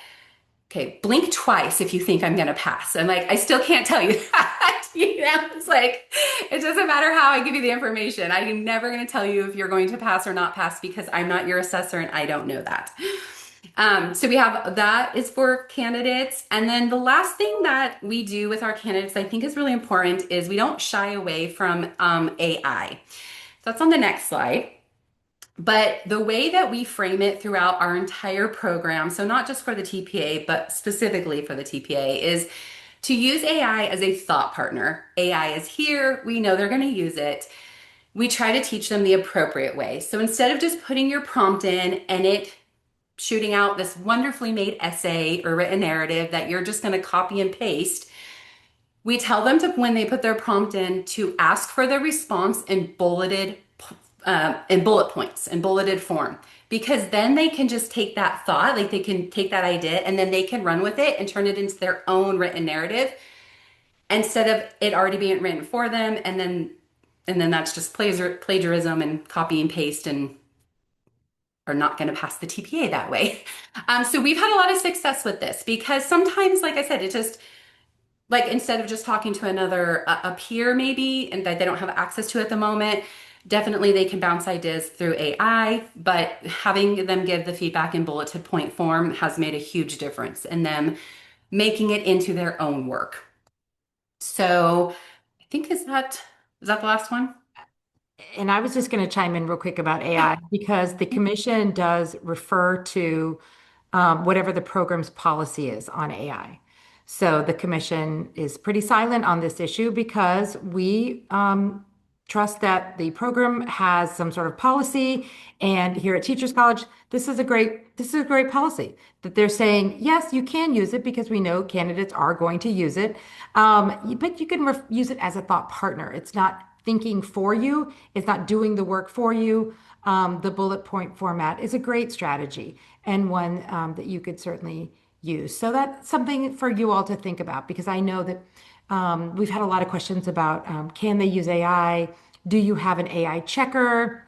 Okay, blink twice if you think I'm gonna pass. I'm like, I still can't tell you that. It's like, it doesn't matter how I give you the information. I'm never gonna tell you if you're going to pass or not pass because I'm not your assessor and I don't know that. So we have that is for candidates. And then the last thing that we do with our candidates I think is really important is we don't shy away from AI. So that's on the next slide. But the way that we frame it throughout our entire program, so not just for the TPA, but specifically for the TPA, is to use AI as a thought partner. AI is here, we know they're going to use it. We try to teach them the appropriate way. So instead of just putting your prompt in and it shooting out this wonderfully made essay or written narrative that you're just going to copy and paste, we tell them to, when they put their prompt in, to ask for the response in bullet points in bulleted form, because then they can just take that thought, like they can take that idea and then they can run with it and turn it into their own written narrative instead of it already being written for them, and then that's just plagiarism and copy and paste and are not going to pass the TPA that way. So we've had a lot of success with this because sometimes, like I said, it just like instead of just talking to another a peer maybe and that they don't have access to at the moment, definitely they can bounce ideas through AI, but having them give the feedback in bulleted point form has made a huge difference in them making it into their own work. So I think is that the last one? And I was just going to chime in real quick about AI because the commission does refer to whatever the program's policy is on AI. So the commission is pretty silent on this issue because we trust that the program has some sort of policy. And here at Teachers College, this is a great policy that they're saying, yes, you can use it because we know candidates are going to use it. But you can use it as a thought partner. It's not thinking for you. It's not doing the work for you. The bullet point format is a great strategy and one that you could certainly use. So that's something for you all to think about because I know that we've had a lot of questions about can they use AI? Do you have an AI checker?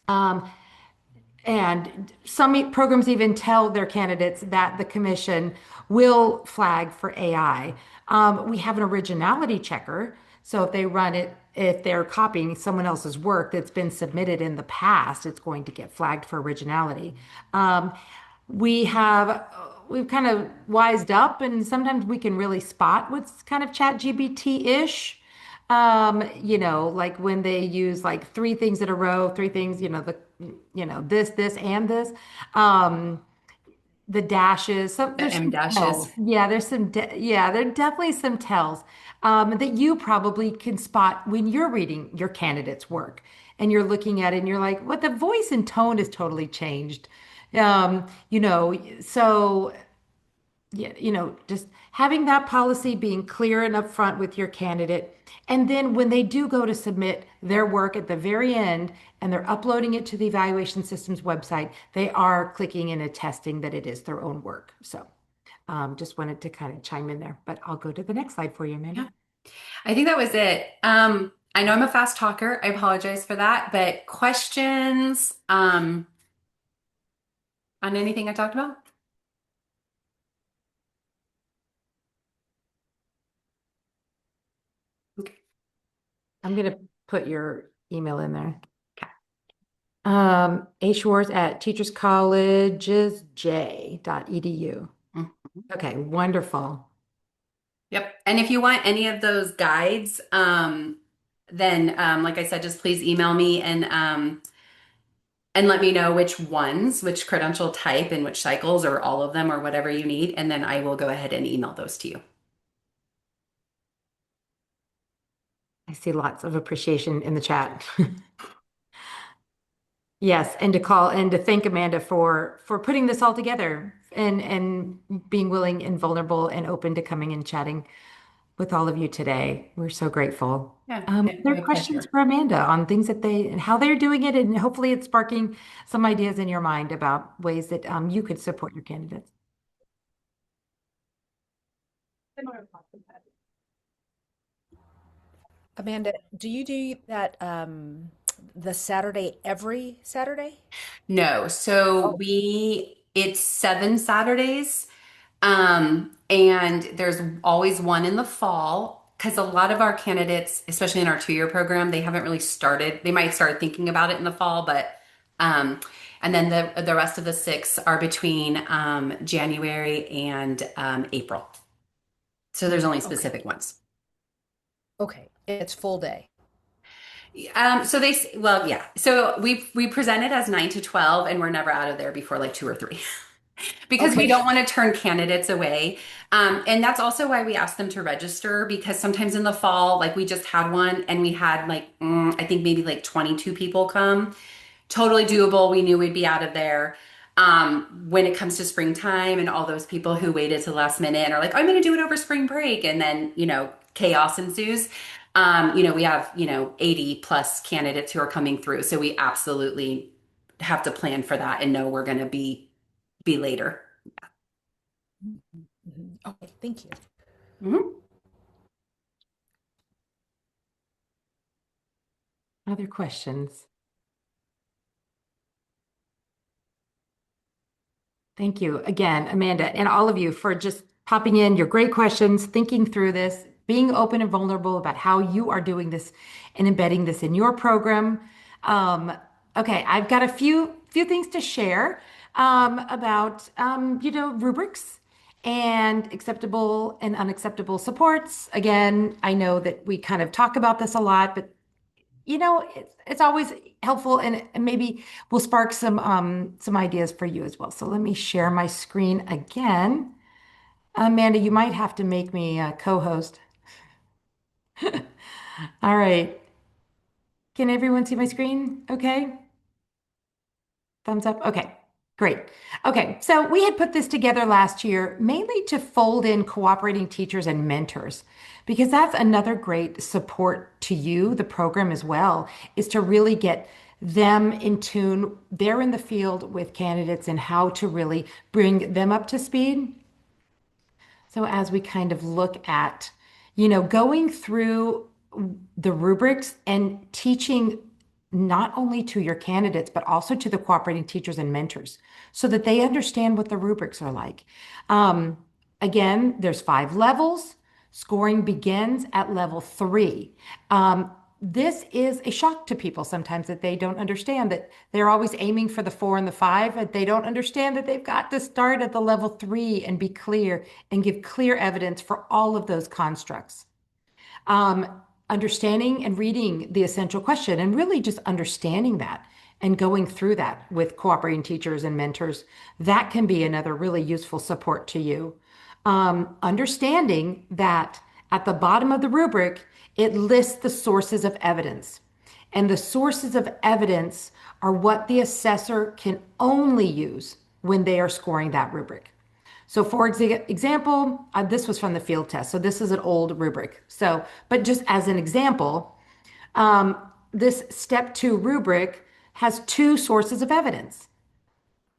And some programs even tell their candidates that the commission will flag for AI. We have an originality checker. So if they run it, if they're copying someone else's work that's been submitted in the past, it's going to get flagged for originality. we have we've kind of wised up, and sometimes we can really spot what's kind of chat GPT-ish. Like when they use like three things in a row, three things, this, and this. Um, the dashes. So The there's M some dashes. tells. Yeah, there are definitely some tells that you probably can spot when you're reading your candidate's work and you're looking at it and you're like, "What the voice and tone has totally changed." So yeah, just having that policy being clear and upfront with your candidate. And then when they do go to submit their work at the very end and they're uploading it to the evaluation systems website, they are clicking and attesting that it is their own work. So just wanted to kind of chime in there, but I'll go to the next slide for you, Amanda. Yeah, I think that was it. I know I'm a fast talker. I apologize for that, but questions on anything I talked about? Okay. I'm going to put your email in there. Okay. Ashworth at teacherscollegesj.edu. Mhm. Okay, wonderful. Yep. And if you want any of those guides, then like I said, just please email me and let me know which ones, which credential type and which cycles or all of them or whatever you need, and then I will go ahead and email those to you. I see lots of appreciation in the chat. Yes, and to call and to thank Amanda for putting this all together and being willing and vulnerable and open to coming and chatting with all of you today. We're so grateful. Yeah, Are there my questions pleasure. for Amanda on things that they and how they're doing it, and hopefully it's sparking some ideas in your mind about ways that you could support your candidates. Amanda, do you do that the Saturday every Saturday? No, so it's 7 Saturdays. And there's always one in the fall because a lot of our candidates, especially in our 2-year program, they haven't really started. They might start thinking about it in the fall, but and then the rest of the 6 are between January and April. So there's only Okay. specific ones. Okay. It's full day. Well, yeah. So we present it as 9 to 12, and we're never out of there before like 2 or 3. Because we Okay. don't want to turn candidates away. And that's also why we ask them to register because sometimes in the fall, like we just had one and we had like, I think maybe like 22 people come. Totally doable. We knew we'd be out of there. When it comes to springtime and all those people who waited to the last minute and are like, I'm going to do it over spring break. And then, chaos ensues. We have, 80 plus candidates who are coming through. So we absolutely have to plan for that and know we're going to be later. Mhm. Okay, thank you. Mhm. Other questions? Thank you again, Amanda, and all of you for just popping in your great questions, thinking through this, being open and vulnerable about how you are doing this and embedding this in your program. Um, okay, I've got a few things to share about rubrics and acceptable and unacceptable supports. Again, I know that we kind of talk about this a lot, but it's always helpful and maybe will spark some ideas for you as well. So let me share my screen again. Amanda, you might have to make me a co-host. All right. Can everyone see my screen? Okay. Thumbs up. Okay. Great. Okay. So we had put this together last year mainly to fold in cooperating teachers and mentors because that's another great support to you, the program as well, is to really get them in tune. They're in the field with candidates and how to really bring them up to speed. So as we kind of look at, going through the rubrics and teaching not only to your candidates, but also to the cooperating teachers and mentors so that they understand what the rubrics are like. Um, Again, there's 5 levels. Scoring begins at level 3. this is a shock to people sometimes that they don't understand that they're always aiming for the 4 and the 5, and they don't understand that they've got to start at the level 3 and be clear and give clear evidence for all of those constructs. Um, Understanding and reading the essential question and really just understanding that and going through that with cooperating teachers and mentors, that can be another really useful support to you. Understanding that at the bottom of the rubric, it lists the sources of evidence. And the sources of evidence are what the assessor can only use when they are scoring that rubric. So for example, this was from the field test. So this is an old rubric. So, but just as an example, this step 2 rubric has 2 sources of evidence,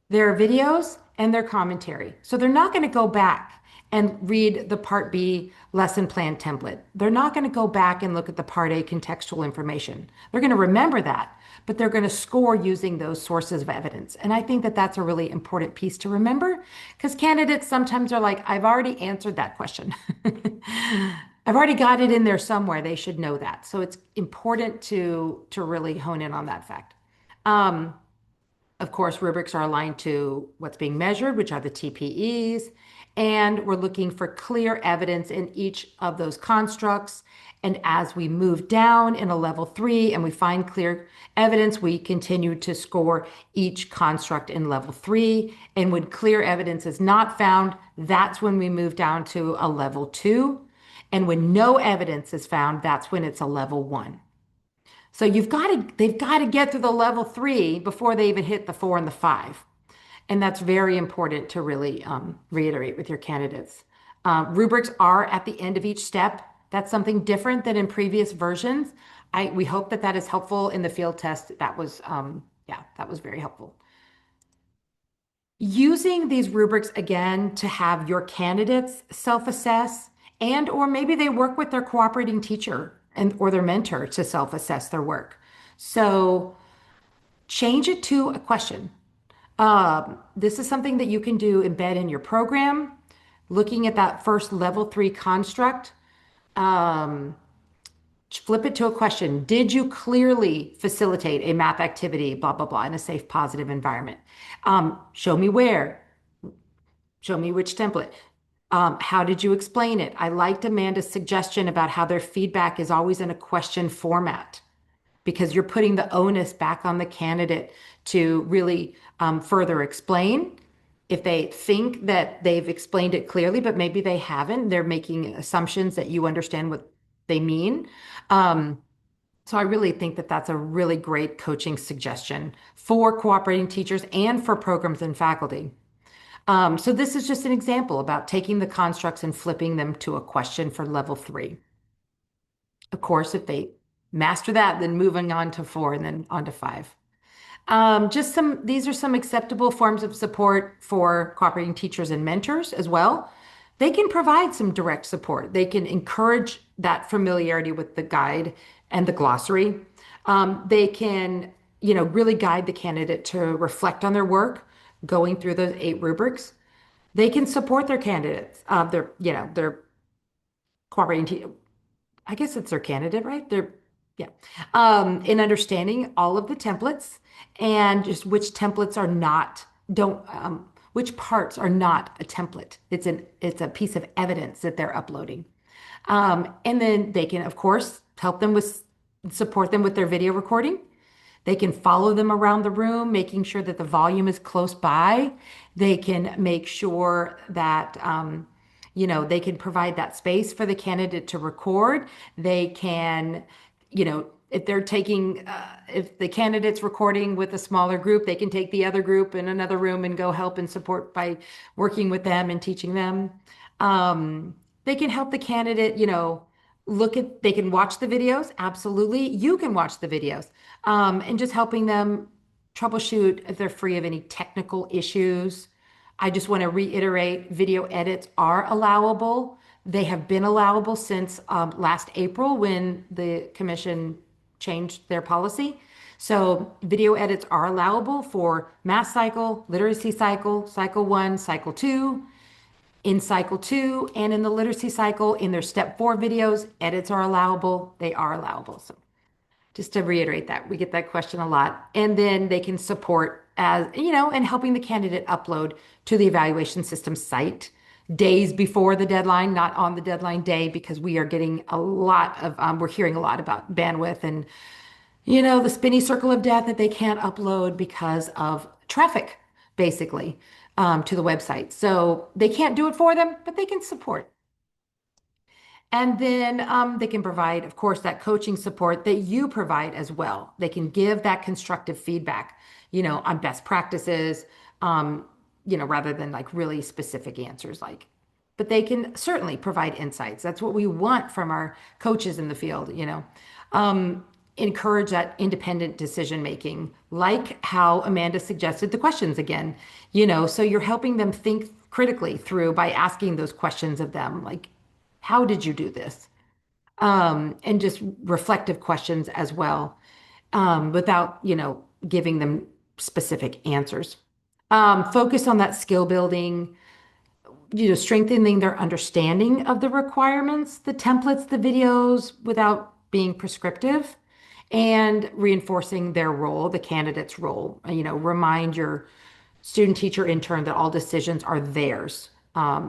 their videos and their commentary. So they're not going to go back and read the Part B lesson plan template. They're not going to go back and look at the Part A contextual information. They're going to remember that, but they're going to score using those sources of evidence. And I think that that's a really important piece to remember, because candidates sometimes are like, I've already answered that question. I've already got it in there somewhere. They should know that. So it's important to really hone in on that fact. Of course, rubrics are aligned to what's being measured, which are the TPEs, and we're looking for clear evidence in each of those constructs. And as we move down in a level 3 and we find clear evidence, we continue to score each construct in level 3. And when clear evidence is not found, that's when we move down to a level 2. And when no evidence is found, that's when it's a level 1. So they've got to get through the level 3 before they even hit the 4 and the 5. And that's very important to really reiterate with your candidates. Rubrics are at the end of each step. That's something different than in previous versions. We hope that that is helpful in the field test. That was, yeah, that was very helpful. Using these rubrics again to have your candidates self-assess, and or maybe they work with their cooperating teacher and or their mentor to self-assess their work. So change it to a question. This is something that you can do embed in your program. Looking at that first level 3 construct, flip it to a question. Did you clearly facilitate a math activity, blah, blah, blah, in a safe, positive environment? Show me where. Show me which template. How did you explain it? I liked Amanda's suggestion about how their feedback is always in a question format, because you're putting the onus back on the candidate to really further explain. If they think that they've explained it clearly, but maybe they haven't, they're making assumptions that you understand what they mean. So I really think that that's a really great coaching suggestion for cooperating teachers and for programs and faculty. So this is just an example about taking the constructs and flipping them to a question for level 3. Of course, if they master that, then moving on to 4 and then on to 5. These are some acceptable forms of support for cooperating teachers and mentors as well. They can provide some direct support. They can encourage that familiarity with the guide and the glossary. They can, really guide the candidate to reflect on their work, going through those 8 rubrics. They can support their candidates, their cooperating I guess it's their candidate, right? Yeah. In understanding all of the templates and just which templates are not, which parts are not a template. It's a piece of evidence that they're uploading. And then they can, of course, support them with their video recording. They can follow them around the room, making sure that the volume is close by. They can make sure that, they can provide that space for the candidate to record. They can, if if the candidate's recording with a smaller group, they can take the other group in another room and go help and support by working with them and teaching them. They can help the candidate, they can watch the videos. Absolutely. You can watch the videos. And just helping them troubleshoot if they're free of any technical issues. I just want to reiterate, video edits are allowable. They have been allowable since last April when the commission changed their policy. So video edits are allowable for math cycle, literacy cycle, cycle 1, cycle 2. In cycle 2 and in the literacy cycle, in their step 4 videos, edits are allowable. They are allowable. So Just to reiterate that, we get that question a lot. And then they can support as, you know, and helping the candidate upload to the evaluation system site days before the deadline, not on the deadline day, because we are getting a lot of, we're hearing a lot about bandwidth and, you know, the spinny circle of death that they can't upload because of traffic, basically, to the website. So they can't do it for them, but they can support. And then they can provide, of course, that coaching support that you provide as well. They can give that constructive feedback, you know, on best practices, you know, rather than like really specific answers like, but they can certainly provide insights. That's what we want from our coaches in the field, you know. Encourage that independent decision making, like how Amanda suggested the questions again, you know, so you're helping them think critically through by asking those questions of them, like, how did you do this? And just reflective questions as well, without, you know, giving them specific answers. Focus on that skill building, you know, strengthening their understanding of the requirements, the templates, the videos without being prescriptive, and reinforcing their role, the candidate's role. You know, remind your student, teacher, intern that all decisions are theirs.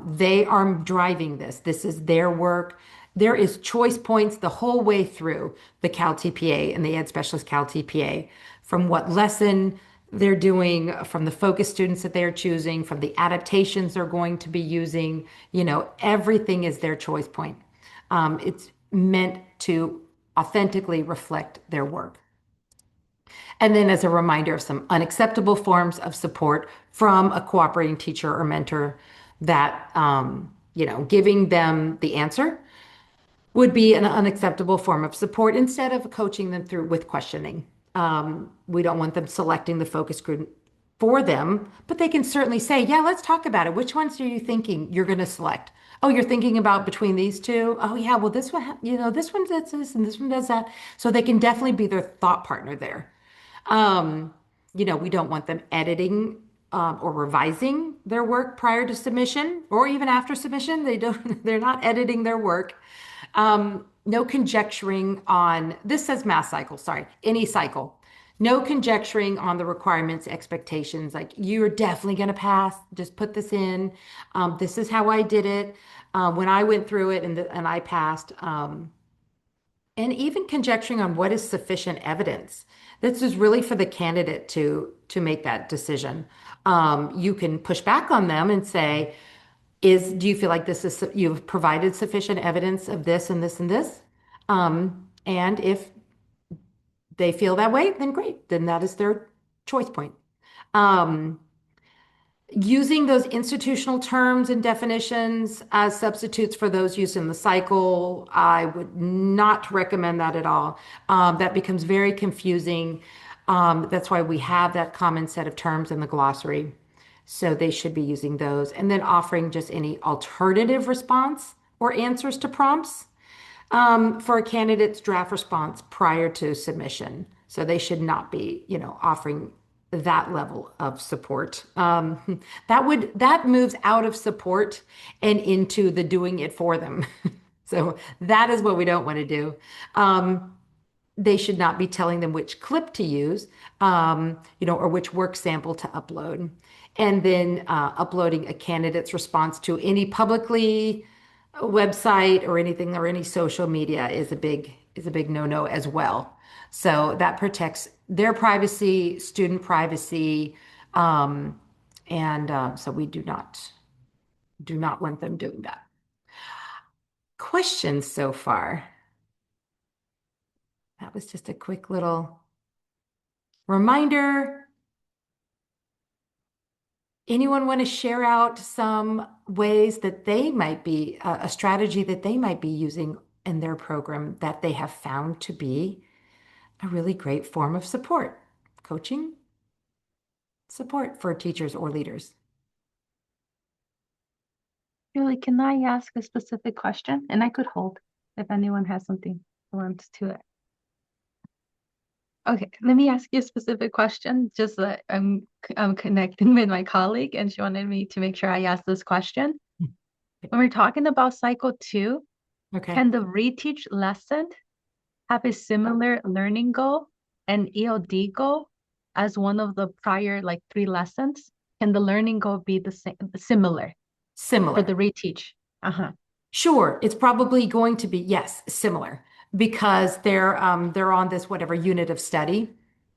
They are driving this. This is their work. There is choice points the whole way through the CalTPA and the Ed Specialist CalTPA, from what lesson they're doing, from the focus students that they're choosing, from the adaptations they're going to be using. You know, everything is their choice point. It's meant to authentically reflect their work. And then as a reminder of some unacceptable forms of support from a cooperating teacher or mentor that, you know, giving them the answer would be an unacceptable form of support instead of coaching them through with questioning. We don't want them selecting the focus group for them, but they can certainly say, yeah, let's talk about it. Which ones are you thinking you're going to select? Oh, you're thinking about between these two? Oh, yeah, well, this one, you know, this one does this and this one does that. So they can definitely be their thought partner there. Um, you know, we don't want them editing or revising their work prior to submission or even after submission. They're not editing their work. No conjecturing on, this says math cycle, sorry, any cycle. No conjecturing on the requirements, expectations, like you're definitely going to pass, just put this in. This is how I did it when I went through it and I passed. And even conjecturing on what is sufficient evidence. This is really for the candidate to make that decision. You can push back on them and say, do you feel like you've provided sufficient evidence of this and this and this? And if they feel that way, then great, then that is their choice point. Um, Using those institutional terms and definitions as substitutes for those used in the cycle, I would not recommend that at all. That becomes very confusing. That's why we have that common set of terms in the glossary. So they should be using those. And then offering just any alternative response or answers to prompts for a candidate's draft response prior to submission. So they should not be, you know, offering that level of support. That moves out of support and into the doing it for them. So that is what we don't want to do. They should not be telling them which clip to use, you know, or which work sample to upload. And then uploading a candidate's response to any publicly website or anything or any social media is a big no-no as well. So that protects their privacy, student privacy, and so we do not want them doing that. Questions so far? That was just a quick little reminder. Anyone want to share out some ways that they might be, a strategy that they might be using in their program that they have found to be a really great form of support, coaching, support for teachers or leaders? Julie, can I ask a specific question? And I could hold if anyone has something wants to it. Okay, let me ask you a specific question. Just that I'm connecting with my colleague, and she wanted me to make sure I ask this question. When we're talking about cycle 2, Okay. can the reteach lesson have a similar learning goal and ELD goal as one of the prior like three lessons? Can the learning goal be the same, similar for Similar. the reteach? Uh-huh. Sure, it's probably going to be, yes, similar because they're on this whatever unit of study.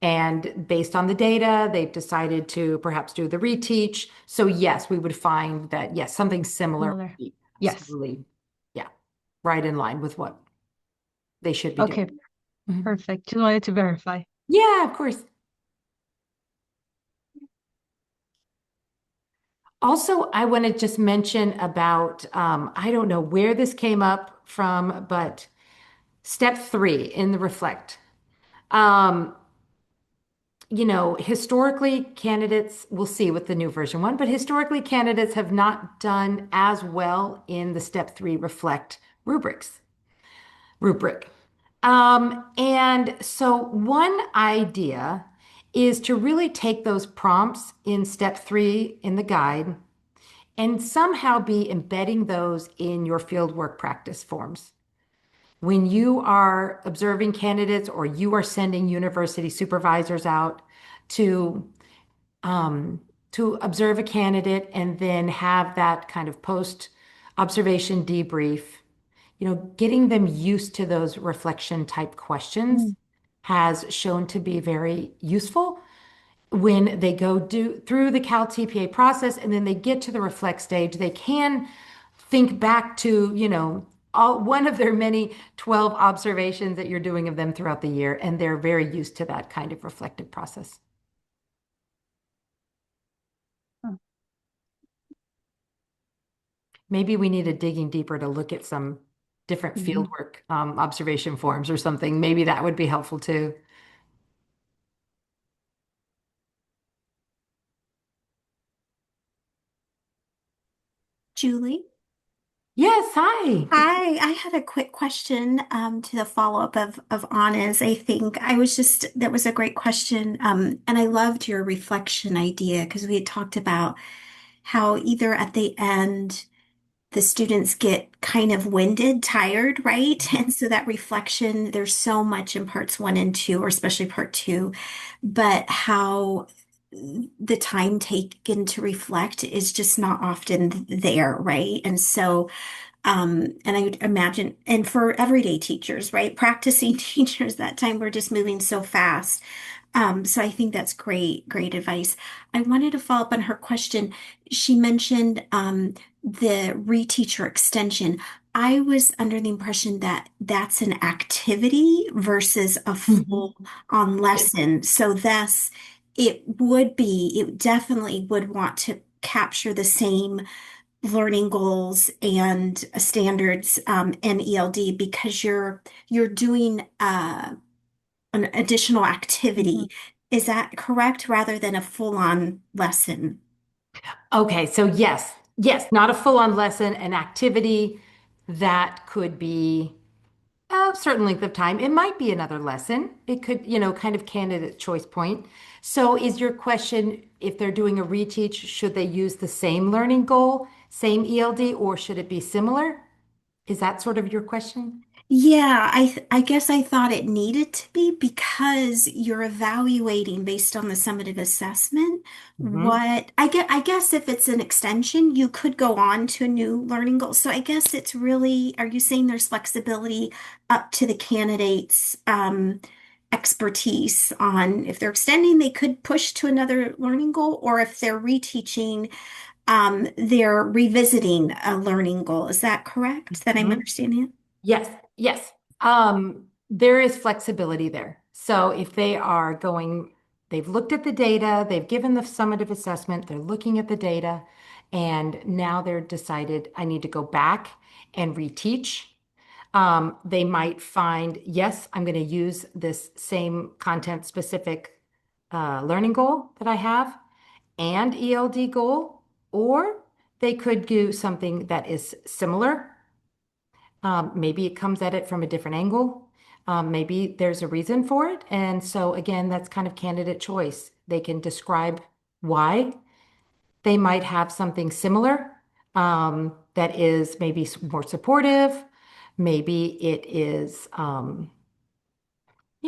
And based on the data, they've decided to perhaps do the reteach. So yes, we would find that yes, something similar would Similar. be Yes. absolutely, yeah, right in line with what they should be doing. Okay, Mhm. perfect. Just wanted to verify. Yeah, of course. Also, I want to just mention about, I don't know where this came up from, but step three in the reflect. Um, historically, candidates, we'll see with the new version one, but historically, candidates have not done as well in the step three reflect rubric. And so, one idea is to really take those prompts in step three in the guide and somehow be embedding those in your fieldwork practice forms. When you are observing candidates or you are sending university supervisors out to um, to observe a candidate and then have that kind of post observation debrief, getting them used to those reflection type questions Mm. has shown to be very useful when they go do through the CalTPA process and then they get to the reflect stage, they can think back to, one of their many 12 observations that you're doing of them throughout the year, and they're very used to that kind of reflective process. Huh. Maybe we need a digging deeper to look at some different Mhm. fieldwork observation forms or something. Maybe that would be helpful too. Julie? Yes, hi. Hi, I had a quick question to the follow-up of Anna's. I think I was just, that was a great question. And I loved your reflection idea because we had talked about how either at the end the students get kind of winded, tired, right? And so that reflection, there's so much in parts one and two, or especially part two, but how the time taken to reflect is just not often there, right? And so and I would imagine, and for everyday teachers, right? Practicing teachers, that time we're just moving so fast. So I think that's great, great advice. I wanted to follow up on her question. She mentioned the reteacher extension. I was under the impression that that's an activity versus a Mhm. full on lesson. So thus, it definitely would want to capture the same learning goals and standards in ELD because you're doing an additional Mhm. activity. Is that correct? Rather than a full-on lesson? Okay, so yes, not a full-on lesson, an activity that could be a certain length of time. It might be another lesson. It could, kind of candidate choice point. So is your question, if they're doing a reteach, should they use the same learning goal, same ELD, or should it be similar? Is that sort of your question? Yeah, I guess I thought it needed to be because you're evaluating based on the summative assessment. Mhm. What I guess if it's an extension, you could go on to a new learning goal. So I guess it's really, are you saying there's flexibility up to the candidate's expertise on if they're extending, they could push to another learning goal, or if they're reteaching, they're revisiting a learning goal. Is that correct? That I'm Mhm. understanding it? Yes, yes. There is flexibility there. So if they are going, they've looked at the data, they've given the summative assessment, they're looking at the data, and now they're decided, I need to go back and reteach. They might find, yes, I'm going to use this same content specific learning goal that I have and ELD goal, or they could do something that is similar. Maybe it comes at it from a different angle. Maybe there's a reason for it. And so, again, that's kind of candidate choice. They can describe why they might have something similar that is maybe more supportive. Maybe it is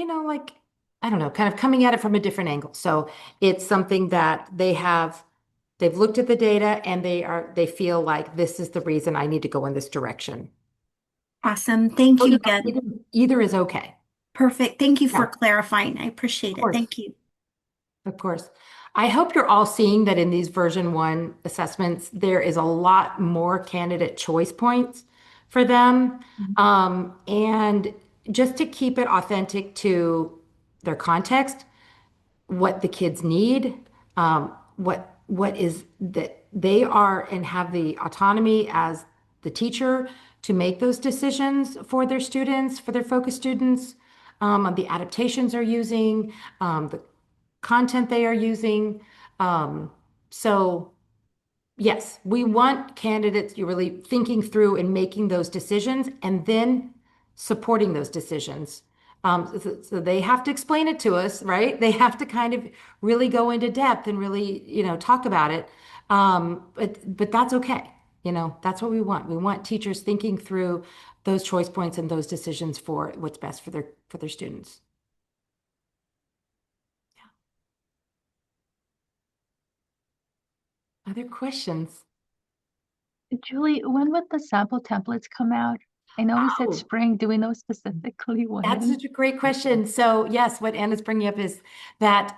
like, I don't know, kind of coming at it from a different angle. So it's something that they've looked at the data and they feel like this is the reason I need to go in this direction. Awesome. Thank So you yeah, again. either is okay. Perfect. Thank you Yeah, for of clarifying. I appreciate it. course. Thank you. Of course. I hope you're all seeing that in these version one assessments, there is a lot more candidate choice points for them. And just to keep it authentic to their context, what the kids need, what is that they are and have the autonomy as the teacher to make those decisions for their students, for their focus students, on the adaptations they're using, the content they are using. Um, so yes, we want candidates you really thinking through and making those decisions and then supporting those decisions. So they have to explain it to us, right? They have to kind of really go into depth and really, talk about it. But that's okay. That's what we want. We want teachers thinking through those choice points and those decisions for what's best for their students. Other questions? Julie, when would the sample templates come out? I know we said Oh, spring. Do we know specifically that's when? such a great question. So yes, what Anna's bringing up is that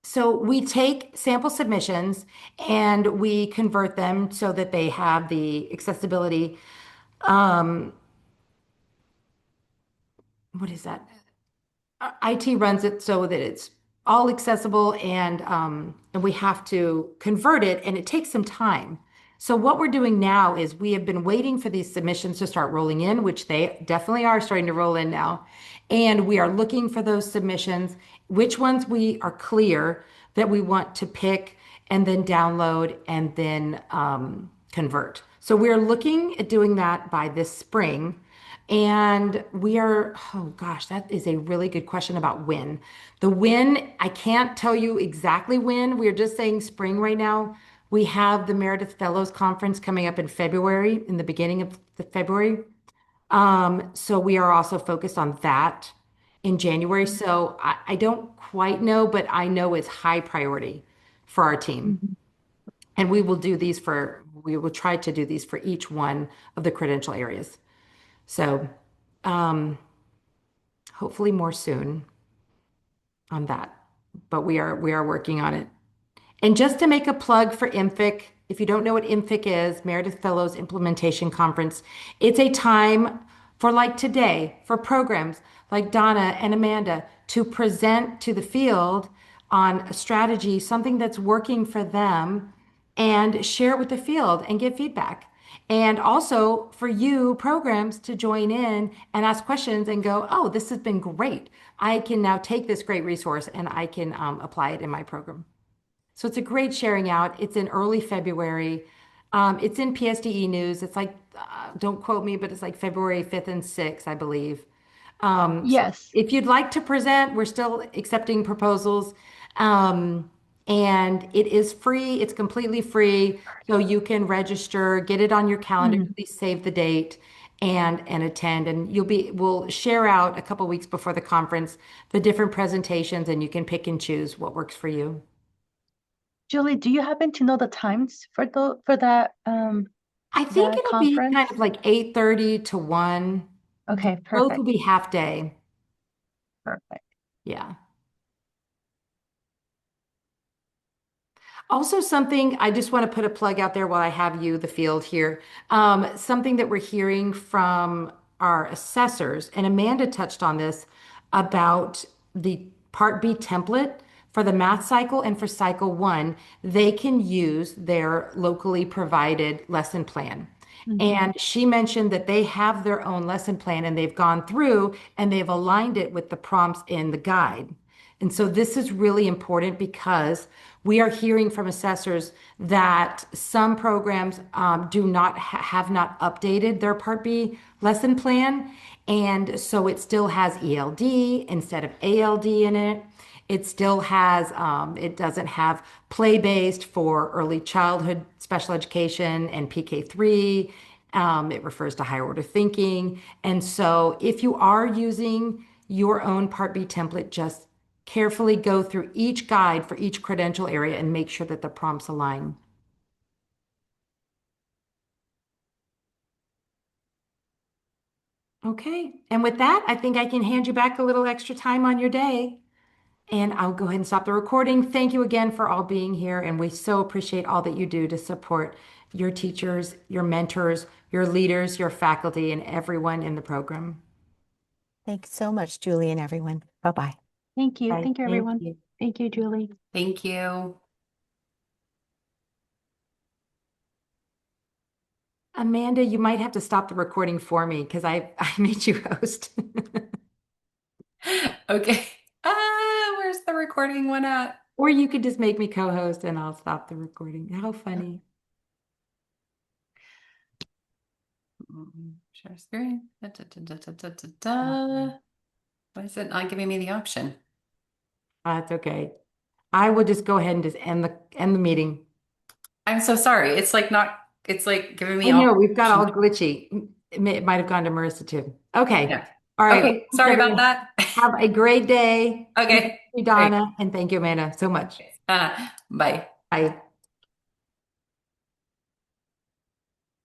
so we take sample submissions and we convert them so that they have the accessibility. Um, what is that? IT runs it so that it's all accessible and we have to convert it and it takes some time. So what we're doing now is we have been waiting for these submissions to start rolling in, which they definitely are starting to roll in now. And we are looking for those submissions, which ones we are clear that we want to pick and then download and then convert. So we're looking at doing that by this spring. And oh gosh, that is a really good question about when. The when, I can't tell you exactly when. We're just saying spring right now. We have the Meredith Fellows Conference coming up in February, in the beginning of the February. So we are also focused on that in January. So I don't quite know, but I know it's high priority for our team. Mhm. And we will try to do these for each one of the credential areas. So, um, hopefully more soon on that, but we are working on it. And just to make a plug for IMFIC, if you don't know what IMFIC is, Meredith Fellows Implementation Conference, it's a time for like today, for programs like Donna and Amanda to present to the field on a strategy, something that's working for them, and share it with the field and give feedback. And also for you programs to join in and ask questions and go, oh, this has been great. I can now take this great resource and I can apply it in my program. So it's a great sharing out. It's in early February. It's in PSDE News. It's like, don't quote me, but it's like February 5th and 6th, I believe. So Yes. if you'd like to present, we're still accepting proposals. Um, and it is free. It's completely free. So you can register, get it on your calendar, Mhm. please save the date and attend. And we'll share out a couple weeks before the conference the different presentations and you can pick and choose what works for you. Julie, do you happen to know the times for that I think that it'll be kind of conference? like 8:30 to 1. Okay, Both will perfect. be half day. Perfect. Yeah. Also, something I just want to put a plug out there while I have you, the field here. Something that we're hearing from our assessors, and Amanda touched on this about the Part B template for the math cycle and for cycle one, they can use their locally provided lesson plan. Mhm. And she mentioned that they have their own lesson plan and they've gone through and they've aligned it with the prompts in the guide. And so this is really important because we are hearing from assessors that some programs do not have not updated their Part B lesson plan. And so it still has ELD instead of ALD in it. It still has, it doesn't have play-based for early childhood special education and PK3. It refers to higher order thinking. And so if you are using your own Part B template. Just carefully go through each guide for each credential area and make sure that the prompts align. Okay, and with that, I think I can hand you back a little extra time on your day. And I'll go ahead and stop the recording. Thank you again for all being here. And we so appreciate all that you do to support your teachers, your mentors, your leaders, your faculty, and everyone in the program. Thanks so much, Julie and everyone. Bye-bye. Thank you. Bye. Thank you, Thank everyone. you. Thank you, Julie. Thank you. Amanda, you might have to stop the recording for me because I made you host. Okay. Where's the recording one at? Or you could just make me co-host and I'll stop the recording. How funny. Share screen. Da, da, da, da, da, da, da. Why is it not giving me the option? That's okay. I will just go ahead and just end the meeting. I'm so sorry. It's like not, it's like giving I me all know we've got all options. glitchy. It might have gone to Marissa too. Okay. Yeah. All right. Okay. Thanks, Sorry about everyone. that. Have a great day. And thank Okay. you, Great. Donna, and thank you, Amanda, so much. Bye. Bye.